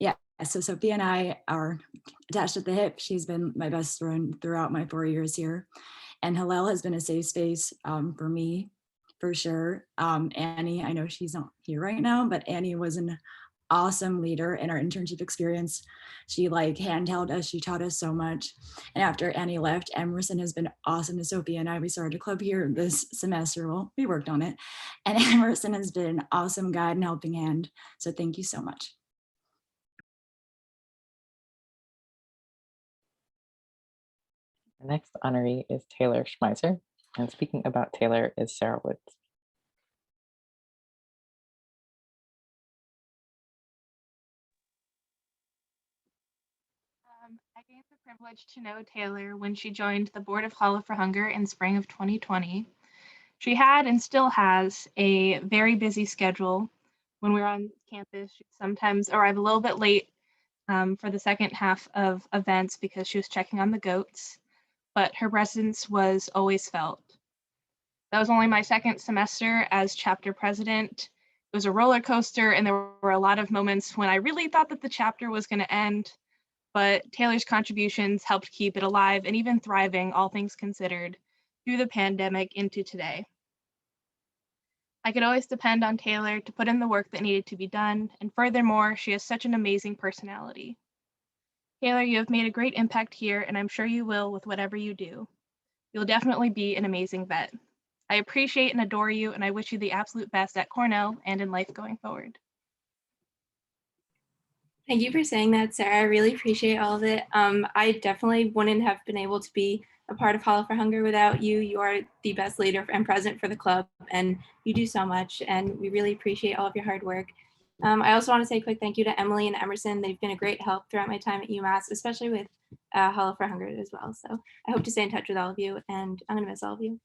Yeah, so Sophia and I are attached at the hip. She's been my best friend throughout my 4 years here. And Hillel has been a safe space for me, for sure. Annie, I know she's not here right now, but Annie was an awesome leader in our internship experience. She handheld us, she taught us so much. And after Annie left, Emerson has been awesome to Sophia and I. We started a club here this semester. Well, we worked on it. And Emerson has been an awesome guide and helping hand. So thank you so much. The next honoree is Taylor Schmeiser, and speaking about Taylor is Sarah Woods. I gained the privilege to know Taylor when she joined the Board of Hollow for Hunger in spring of 2020. She had and still has a very busy schedule. When we were on campus, she'd sometimes arrive a little bit late for the second half of events because she was checking on the goats, but her presence was always felt. That was only my second semester as chapter president. It was a roller coaster, and there were a lot of moments when I really thought that the chapter was going to end, but Taylor's contributions helped keep it alive and even thriving, all things considered, through the pandemic into today. I could always depend on Taylor to put in the work that needed to be done, and furthermore, she has such an amazing personality. Taylor, you have made a great impact here, and I'm sure you will with whatever you do. You'll definitely be an amazing vet. I appreciate and adore you, and I wish you the absolute best at Cornell and in life going forward. Thank you for saying that, Sarah. I really appreciate all of it. I definitely wouldn't have been able to be a part of Hollow for Hunger without you. You are the best leader and president for the club, and you do so much, and we really appreciate all of your hard work. I also want to say a quick thank you to Emily and Emerson. They've been a great help throughout my time at UMass, especially with Hollow for Hunger as well. So I hope to stay in touch with all of you, and I'm going to miss all of you.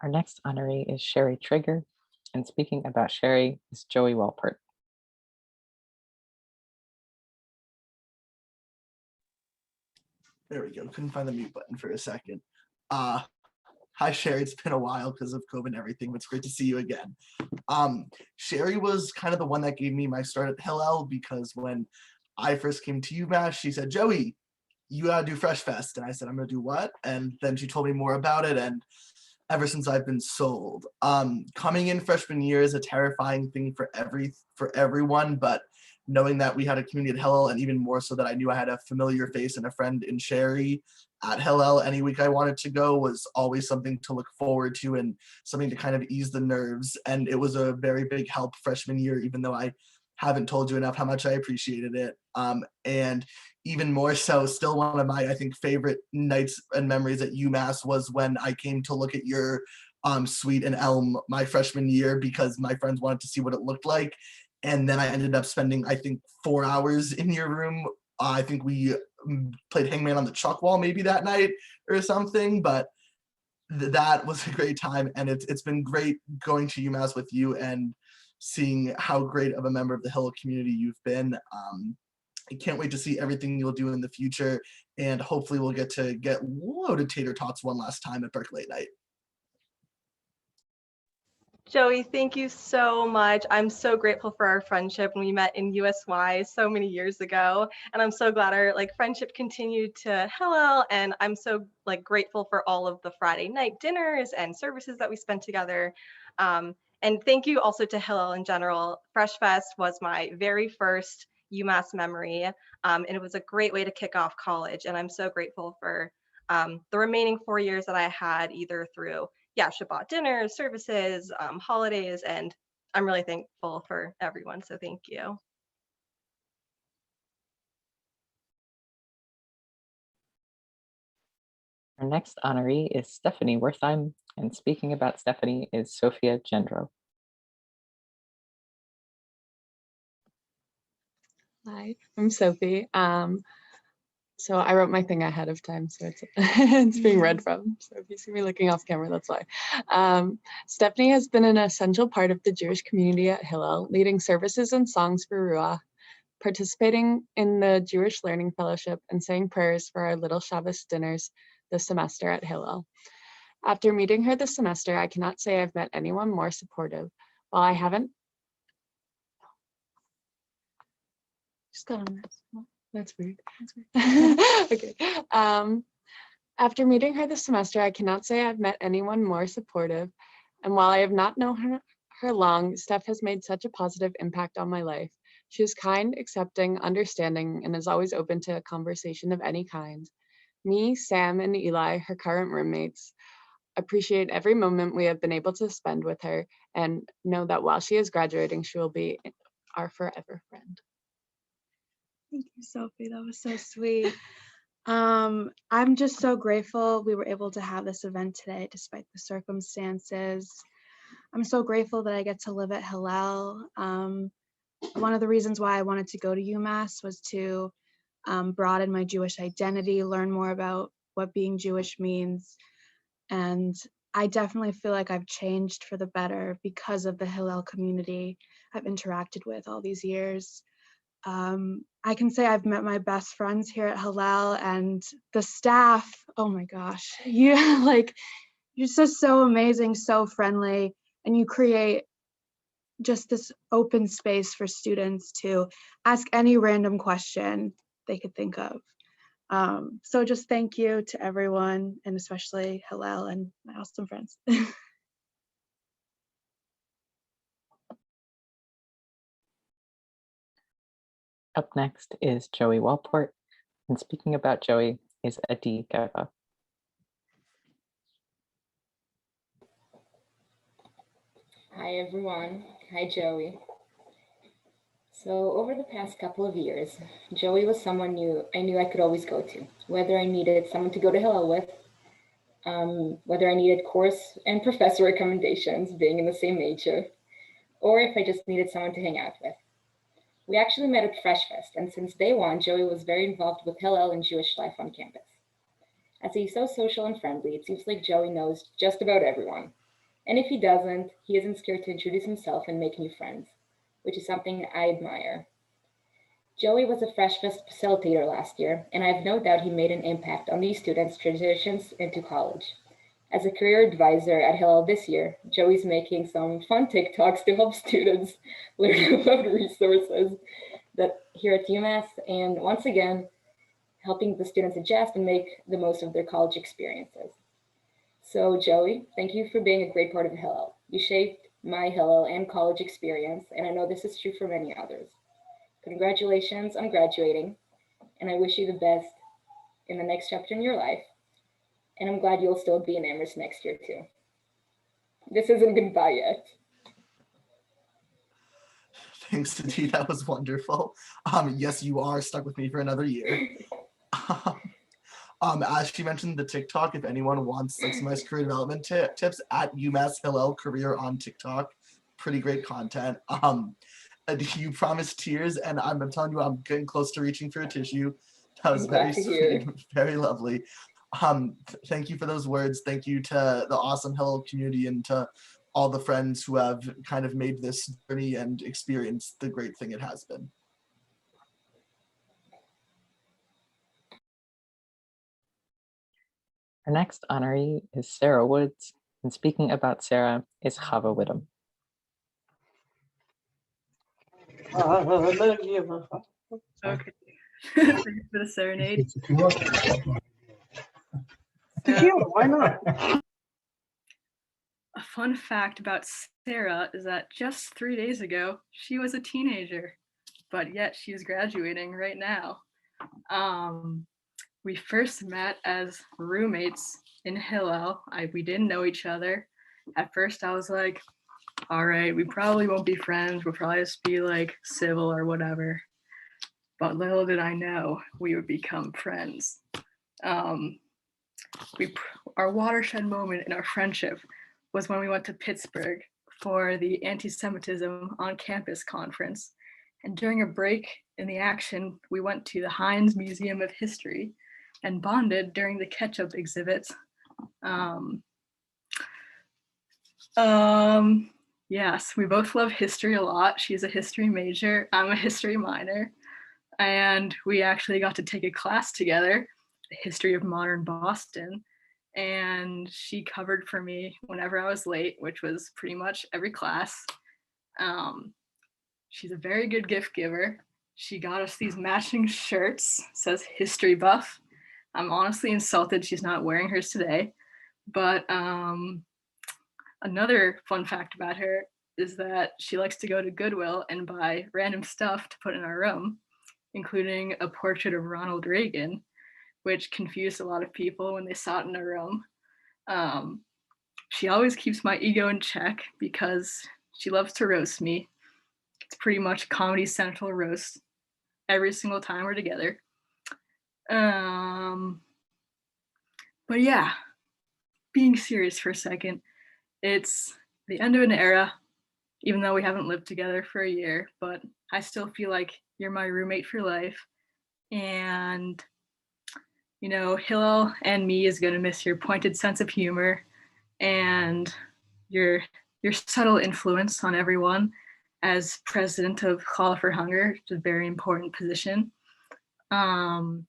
Our next honoree is Sherry Trigger, and speaking about Sherry is Joey Walpert. There we go. Couldn't find the mute button for a second. Hi, Sherry. It's been a while because of COVID and everything, but it's great to see you again. Sherry was kind of the one that gave me my start at Hillel, because when I first came to UMass, she said, Joey, you gotta do Fresh Fest. And I said, I'm gonna do what? And then she told me more about it. And ever since I've been sold. Coming in freshman year is a terrifying thing for everyone, but knowing that we had a community at Hillel, and even more so that I knew I had a familiar face and a friend in Sherry at Hillel any week I wanted to go, was always something to look forward to and something to kind of ease the nerves. And it was a very big help freshman year, even though I haven't told you enough how much I appreciated it. And even more so, still one of my, I think, favorite nights and memories at UMass was when I came to look at your suite in Elm my freshman year, because my friends wanted to see what it looked like. And then I ended up spending, I think, 4 hours in your room. I think we played Hangman on the Chalk Wall maybe that night or something, but that was a great time. And it's been great going to UMass with you and seeing how great of a member of the Hillel community you've been. I can't wait to see everything you'll do in the future, and hopefully we'll get loaded tater tots one last time at Berkeley night. Joey, thank you so much. I'm so grateful for our friendship when we met in USY so many years ago. And I'm so glad our friendship continued to Hillel. And I'm so grateful for all of the Friday night dinners and services that we spent together. And thank you also to Hillel in general. Fresh Fest was my very first UMass memory. And it was a great way to kick off college. And I'm so grateful for the remaining 4 years that I had, either through Shabbat dinners, services, holidays, and I'm really thankful for everyone, so thank you. Our next honoree is Stephanie Wertheim, and speaking about Stephanie is Sophia Gendro. Hi, I'm Sophie. So I wrote my thing ahead of time, so it's it's being read from. So if you see me looking off camera, that's why. Stephanie has been an essential part of the Jewish community at Hillel, leading services and songs for Ruah, participating in the Jewish Learning Fellowship, and saying prayers for our Little Shabbos dinners this semester at Hillel. After meeting her this semester, I cannot say I've met anyone more supportive. While I haven't, just got on this. That's weird. Okay. After meeting her this semester, I cannot say I've met anyone more supportive. And while I have not known her long, Steph has made such a positive impact on my life. She is kind, accepting, understanding, and is always open to a conversation of any kind. Me, Sam, and Eli, her current roommates, appreciate every moment we have been able to spend with her, and know that while she is graduating, she will be our forever friend. Thank you, Sophie. That was so sweet. I'm just so grateful we were able to have this event today, despite the circumstances. I'm so grateful that I get to live at Hillel. One of the reasons why I wanted to go to UMass was to broaden my Jewish identity, learn more about what being Jewish means. And I definitely feel like I've changed for the better because of the Hillel community I've interacted with all these years. I can say I've met my best friends here at Hillel, and the staff, oh my gosh, you're just so amazing, so friendly, and you create just this open space for students to ask any random question they could think of. So just thank you to everyone, and especially Hillel and my awesome friends. Up next is Joey Walport, and speaking about Joey is Adi Gava. Hi everyone, hi Joey. So over the past couple of years, Joey was someone I knew I could always go to, whether I needed someone to go to Hillel with, whether I needed course and professor recommendations being in the same major, or if I just needed someone to hang out with. We actually met at Fresh Fest, and since day one, Joey was very involved with Hillel and Jewish life on campus. As he's so social and friendly, it seems like Joey knows just about everyone. And if he doesn't, he isn't scared to introduce himself and make new friends, which is something I admire. Joey was a Fresh Fest facilitator last year, and I have no doubt he made an impact on these students' transitions into college. As a career advisor at Hillel this year, Joey's making some fun TikToks to help students learn about resources that here at UMass, and once again, helping the students adjust and make the most of their college experiences. So Joey, thank you for being a great part of Hillel. You shaped my Hillel and college experience, and I know this is true for many others. Congratulations on graduating, and I wish you the best in the next chapter in your life. And I'm glad you'll still be in Amherst next year too. This isn't goodbye yet. Thanks, Sati. That was wonderful. Yes, you are stuck with me for another year. As she mentioned the TikTok, if anyone wants like some nice career development tips at UMass Hillel Career on TikTok, pretty great content. You promised tears, and I'm telling you, I'm getting close to reaching for a tissue. That was very sweet, very lovely. Thank you for those words. Thank you to the awesome Hillel community and to all the friends who have kind of made this journey and experience the great thing it has been. Our next honoree is Sarah Woods, and speaking about Sarah is Chava Whittam. Okay. Thanks for the serenade. Tequila, why not? A fun fact about Sarah is that just 3 days ago, she was a teenager, but yet she is graduating right now. We first met as roommates in Hillel. We didn't know each other. At first I was like, all right, we probably won't be friends. We'll probably just be like civil or whatever. But little did I know we would become friends. Our watershed moment in our friendship was when we went to Pittsburgh for the Anti-Semitism on Campus conference. And during a break in the action, we went to the Heinz Museum of History and bonded during the ketchup exhibit. Yes, we both love history a lot. She's a history major, I'm a history minor. And we actually got to take a class together, the history of modern Boston. And she covered for me whenever I was late, which was pretty much every class. She's a very good gift giver. She got us these matching shirts, says history buff. I'm honestly insulted she's not wearing hers today. But another fun fact about her is that she likes to go to Goodwill and buy random stuff to put in our room, including a portrait of Ronald Reagan, which confused a lot of people when they saw it in our room. She always keeps my ego in check because she loves to roast me. It's pretty much Comedy Central roast every single time we're together. But yeah, being serious for a second, it's the end of an era, even though we haven't lived together for a year, but I still feel like you're my roommate for life. And, you know, Hillel and me is gonna miss your pointed sense of humor and your subtle influence on everyone as president of Call for Hunger, which is a very important position. I'm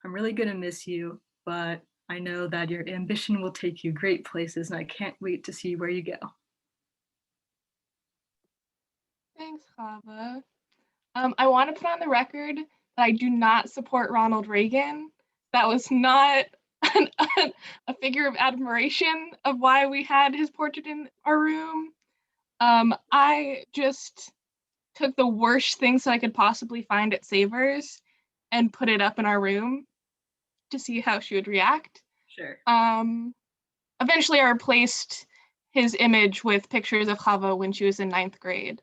really gonna miss you, but I know that your ambition will take you great places, and I can't wait to see where you go. Thanks, Chava. I want to put on the record that I do not support Ronald Reagan. That was not a figure of admiration of why we had his portrait in our room. I just took the worst things that I could possibly find at Savers and put it up in our room to see how she would react. Sure. Eventually I replaced his image with pictures of Chava when she was in 9th grade,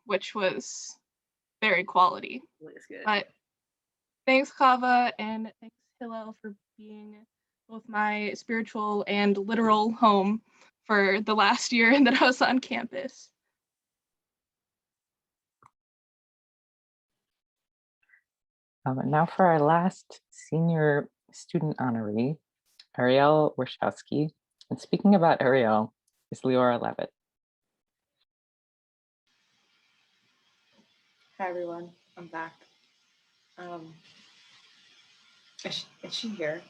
which was very quality. That's good. But thanks, Chava, and thanks, Hillel, for being both my spiritual and literal home for the last year that I was on campus. And now for our last senior student honoree, Ariel Warshowski. And speaking about Ariel is Leora Levitt. Hi everyone, I'm back. Is she here?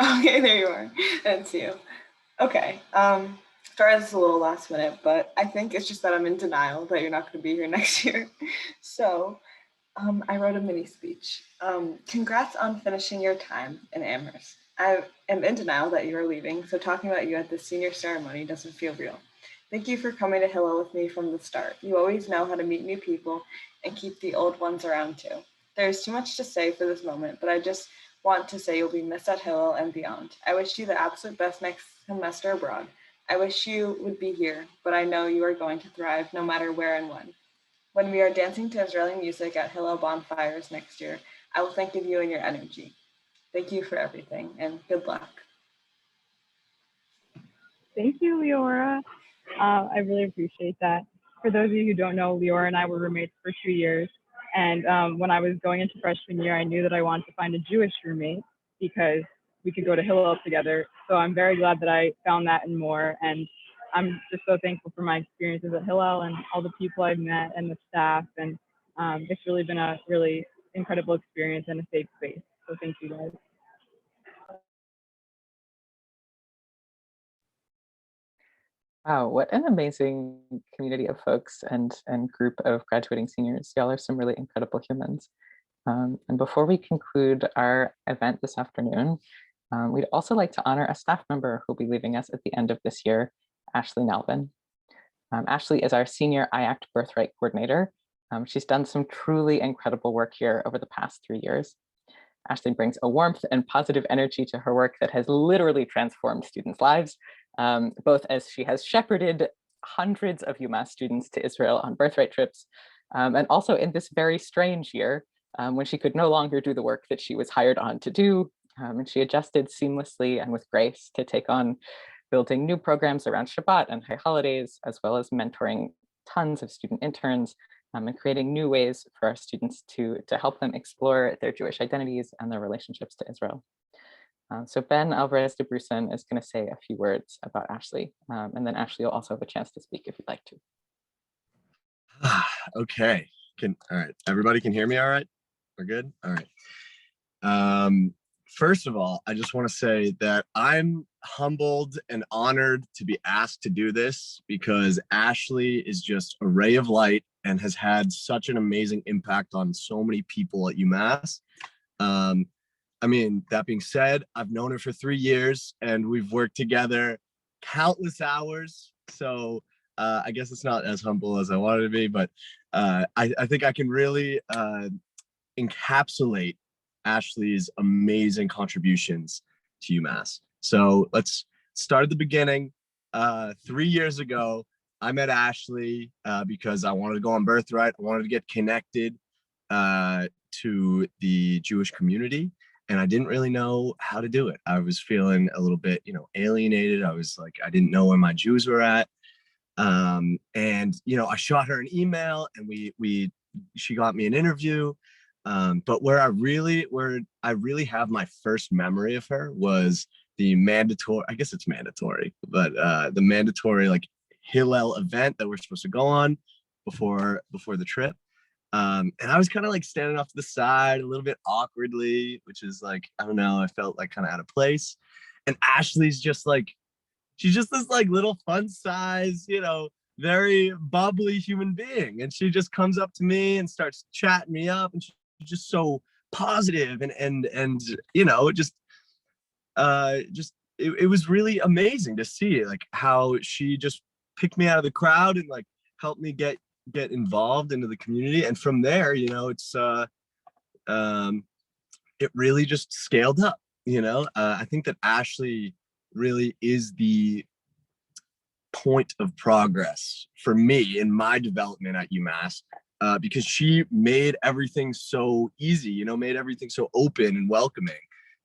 Okay, there you are. That's you. Okay. Sorry this is a little last minute, but I think it's just that I'm in denial that you're not going to be here next year. So I wrote a mini speech. Congrats on finishing your time in Amherst. I am in denial that you are leaving, so talking about you at the senior ceremony doesn't feel real. Thank you for coming to Hillel with me from the start. You always know how to meet new people and keep the old ones around too. There's too much to say for this moment, but I just want to say you'll be missed at Hillel and beyond. I wish you the absolute best next semester abroad. I wish you would be here, but I know you are going to thrive no matter where and when. When we are dancing to Israeli music at Hillel bonfires next year, I will think of you and your energy. Thank you for everything, and good luck. Thank you, Leora. I really appreciate that. For those of you who don't know, Leora and I were roommates for 2 years. And when I was going into freshman year, I knew that I wanted to find a Jewish roommate because we could go to Hillel together. So I'm very glad that I found that and more. And I'm just so thankful for my experiences at Hillel and all the people I've met and the staff. And it's really been a really incredible experience and a safe space. So thank you guys. Wow, what an amazing community of folks and group of graduating seniors. Y'all are some really incredible humans. And before we conclude our event this afternoon, we'd also like to honor a staff member who'll be leaving us at the end of this year, Ashley Nalvin. Ashley is our senior IACT Birthright Coordinator. She's done some truly incredible work here over the past 3 years. Ashley brings a warmth and positive energy to her work that has literally transformed students' lives, both as she has shepherded hundreds of UMass students to Israel on birthright trips, and also in this very strange year when she could no longer do the work that she was hired on to do, and she adjusted seamlessly and with grace to take on building new programs around Shabbat and high holidays, as well as mentoring tons of student interns and creating new ways for our students to help them explore their Jewish identities and their relationships to Israel. So Ben Alvarez de Brusen is going to say a few words about Ashley, and then Ashley will also have a chance to speak if you'd like to. Okay, all right, everybody can hear me all right? We're good? All right. First of all, I just want to say that I'm humbled and honored to be asked to do this because Ashley is just a ray of light and has had such an amazing impact on so many people at UMass. I mean, that being said, I've known her for 3 years and we've worked together countless hours. So I guess it's not as humble as I wanted to be, but I think I can really encapsulate Ashley's amazing contributions to UMass. So let's start at the beginning. 3 years ago, I met Ashley because I wanted to go on Birthright. I wanted to get connected to the Jewish community, and I didn't really know how to do it. I was feeling a little bit, alienated. I was like, I didn't know where my Jews were at. And, I shot her an email and she got me an interview. But where I really have my first memory of her was the mandatory, I guess it's mandatory, but the mandatory like Hillel event that we're supposed to go on before the trip. And I was kind of like standing off to the side a little bit awkwardly, which is like, I don't know, I felt like kind of out of place. And Ashley's just like, she's just this like little fun size, very bubbly human being. And she just comes up to me and starts chatting me up, and she's just so positive and it was really amazing to see like how she just picked me out of the crowd and like helped me get involved into the community. And from there, it's it really just scaled up. I think that Ashley really is the point of progress for me in my development at UMass, because she made everything so easy, made everything so open and welcoming.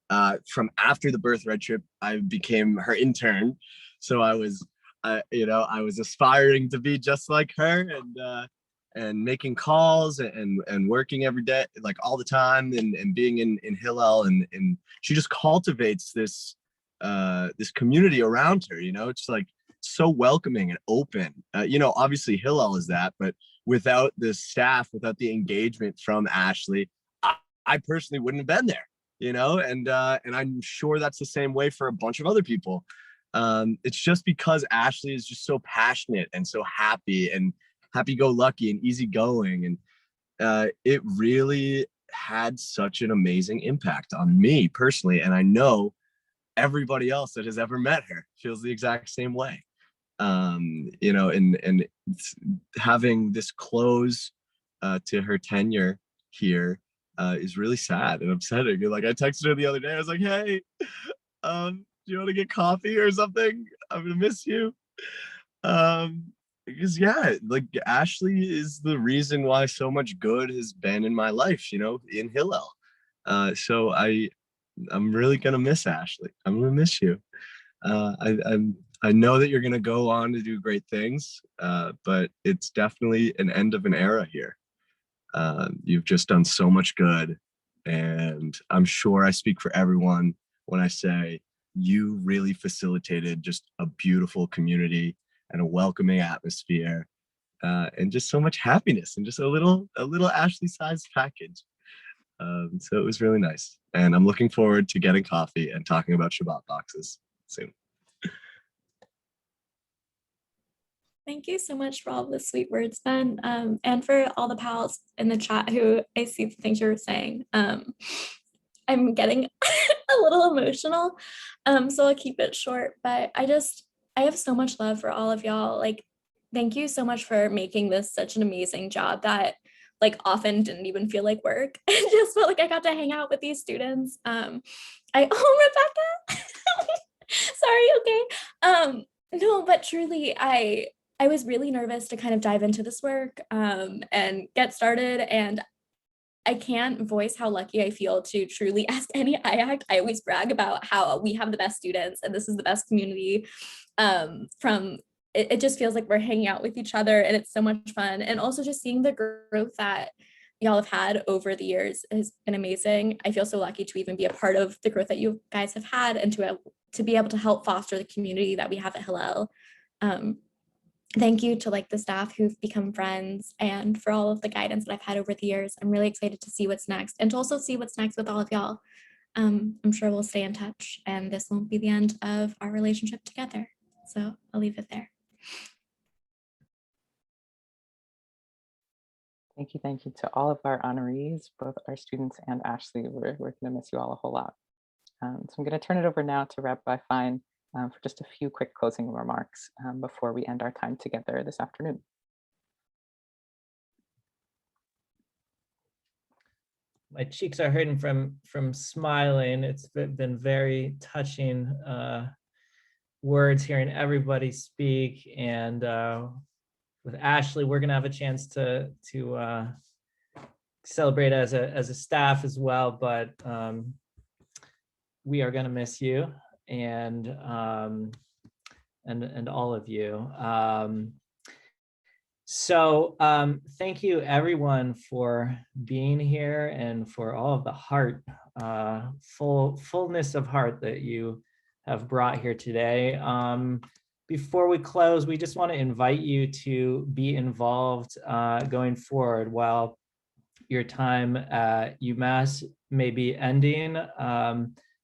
from after the birth red trip, I became her intern. So I was, I was aspiring to be just like her, and making calls and working every day, like all the time, and being in Hillel, and she just cultivates this this community around her. It's like so welcoming and open. Obviously Hillel is that, but without the staff, without the engagement from Ashley, I personally wouldn't have been there. And I'm sure that's the same way for a bunch of other people. It's just because Ashley is just so passionate and so happy and happy-go-lucky and easygoing, and it really had such an amazing impact on me personally, and I know everybody else that has ever met her feels the exact same way. And having this close to her tenure here is really sad and upsetting. And like, I texted her the other day, I was like, hey, do you want to get coffee or something? I'm gonna miss you. Because yeah, like Ashley is the reason why so much good has been in my life, in Hillel. So I'm really gonna miss Ashley. I'm gonna miss you. I know that you're gonna go on to do great things, but it's definitely an end of an era here. You've just done so much good, and I'm sure I speak for everyone when I say you really facilitated just a beautiful community and a welcoming atmosphere, and just so much happiness and just a little Ashley-sized package. So it was really nice, and I'm looking forward to getting coffee and talking about Shabbat boxes soon. Thank you so much for all the sweet words, Ben, and for all the pals in the chat who I see the things you're saying. I'm getting a little emotional, so I'll keep it short, but I have so much love for all of y'all. Like, thank you so much for making this such an amazing job that like often didn't even feel like work. It just felt like I got to hang out with these students. Rebecca, sorry, okay. No, but truly, I was really nervous to kind of dive into this work and get started, and I can't voice how lucky I feel to truly ask any IAC. I always brag about how we have the best students and this is the best community. It just feels like we're hanging out with each other and it's so much fun. And also just seeing the growth that y'all have had over the years has been amazing. I feel so lucky to even be a part of the growth that you guys have had and to be able to help foster the community that we have at Hillel. Thank you to like the staff who've become friends and for all of the guidance that I've had over the years. I'm really excited to see what's next and to also see what's next with all of y'all. I'm sure we'll stay in touch and this won't be the end of our relationship together. So I'll leave it there. Thank you to all of our honorees, both our students and Ashley. We're going to miss you all a whole lot. So I'm going to turn it over now to Rabbi Fine for just a few quick closing remarks before we end our time together this afternoon. My cheeks are hurting from smiling. It's been very touching words hearing everybody speak, and with Ashley, we're gonna have a chance to celebrate as a staff as well, but we are gonna miss you and all of you. So thank you everyone for being here and for all of the heart, fullness of heart that you have brought here today. Before we close, we just want to invite you to be involved going forward. While your time at UMass may be ending,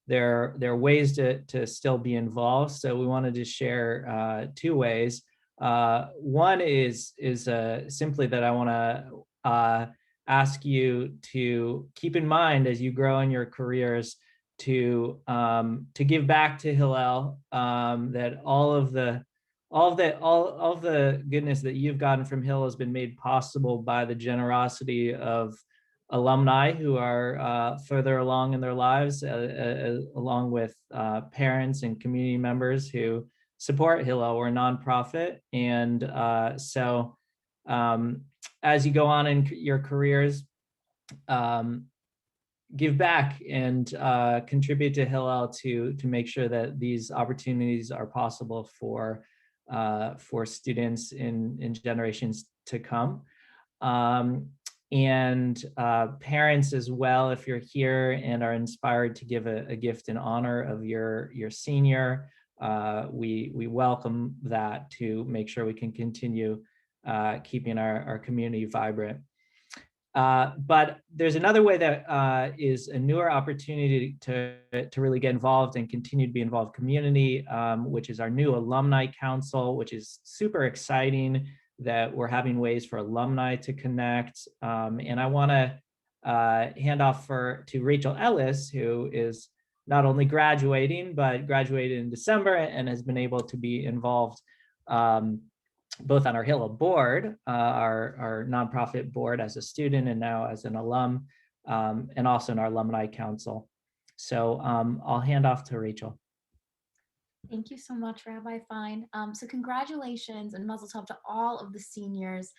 there are ways to still be involved. So we wanted to share two ways. One is simply that I want to ask you to keep in mind as you grow in your careers to give back to Hillel, that all of the goodness that you've gotten from Hillel has been made possible by the generosity of alumni who are further along in their lives, along with parents and community members who support Hillel. We're a nonprofit, and so as you go on in your careers, give back and contribute to Hillel to make sure that these opportunities are possible for students in generations to come. And parents as well, if you're here and are inspired to give a gift in honor of your senior, we welcome that to make sure we can continue keeping our community vibrant. But there's another way that is a newer opportunity to really get involved and continue to be involved community, which is our new Alumni Council, which is super exciting that we're having ways for alumni to connect. And I want to hand off to Rachel Ellis, who is not only graduating, but graduated in December and has been able to be involved both on our Hillel board, our nonprofit board as a student and now as an alum, and also in our Alumni Council. So I'll hand off to Rachel. Thank you so much, Rabbi Fine. So congratulations and mazel tov to all of the seniors.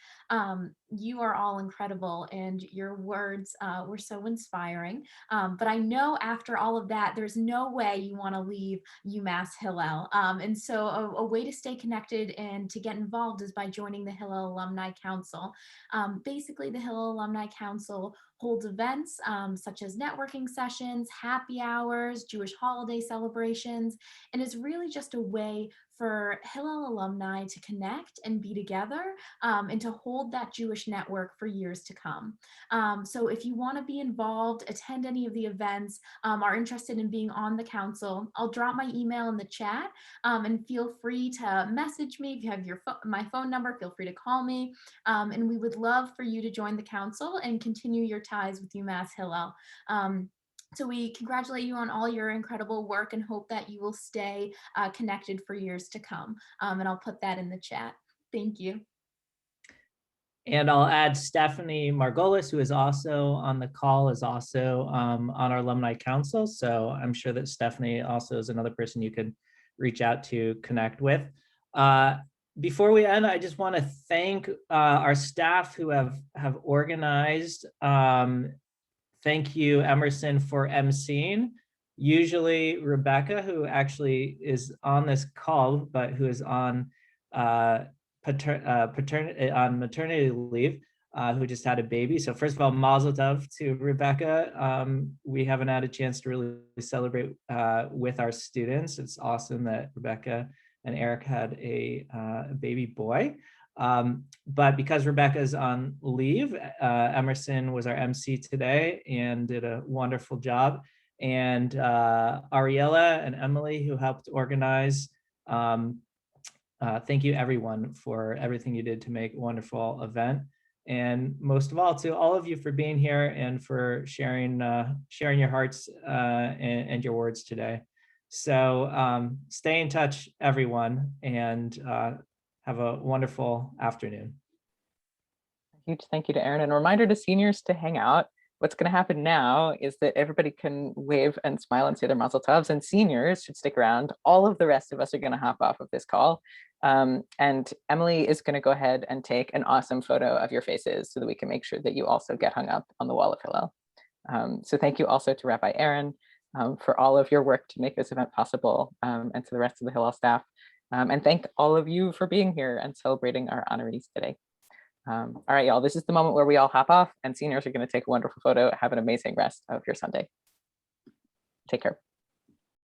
You are all incredible and your words were so inspiring. But I know after all of that, there's no way you want to leave UMass Hillel. And so a way to stay connected and to get involved is by joining the Hillel Alumni Council. Basically, the Hillel Alumni Council holds events such as networking sessions, happy hours, Jewish holiday celebrations, and is really just a way for Hillel alumni to connect and be together and to hold that Jewish network for years to come. So if you want to be involved, attend any of the events, are interested in being on the council, I'll drop my email in the chat and feel free to message me. If you have my phone number, feel free to call me. And we would love for you to join the council and continue your ties with UMass Hillel. So we congratulate you on all your incredible work and hope that you will stay connected for years to come. And I'll put that in the chat. Thank you. And I'll add Stephanie Margolis, who is also on the call, is also on our Alumni Council. So I'm sure that Stephanie also is another person you could reach out to connect with. Before we end, I just want to thank our staff who have organized. Thank you, Emerson, for emceeing. Usually Rebecca, who actually is on this call, but who is on maternity leave, who just had a baby. So first of all, mazel tov to Rebecca. We haven't had a chance to really celebrate with our students. It's awesome that Rebecca and Eric had a baby boy. But because Rebecca's on leave, Emerson was our MC today and did a wonderful job. And Ariella and Emily, who helped organize. Thank you everyone for everything you did to make a wonderful event. And most of all, to all of you for being here and for sharing your hearts and your words today. So stay in touch, everyone, and have a wonderful afternoon. Huge thank you to Aaron, and a reminder to seniors to hang out. What's going to happen now is that everybody can wave and smile and say their mazel tovs, and seniors should stick around. All of the rest of us are going to hop off of this call. And Emily is going to go ahead and take an awesome photo of your faces so that we can make sure that you also get hung up on the wall of Hillel. So thank you also to Rabbi Aaron for all of your work to make this event possible, and to the rest of the Hillel staff. And thank all of you for being here and celebrating our honorees today. All right, y'all, this is the moment where we all hop off and seniors are going to take a wonderful photo. Have an amazing rest of your Sunday. Take care.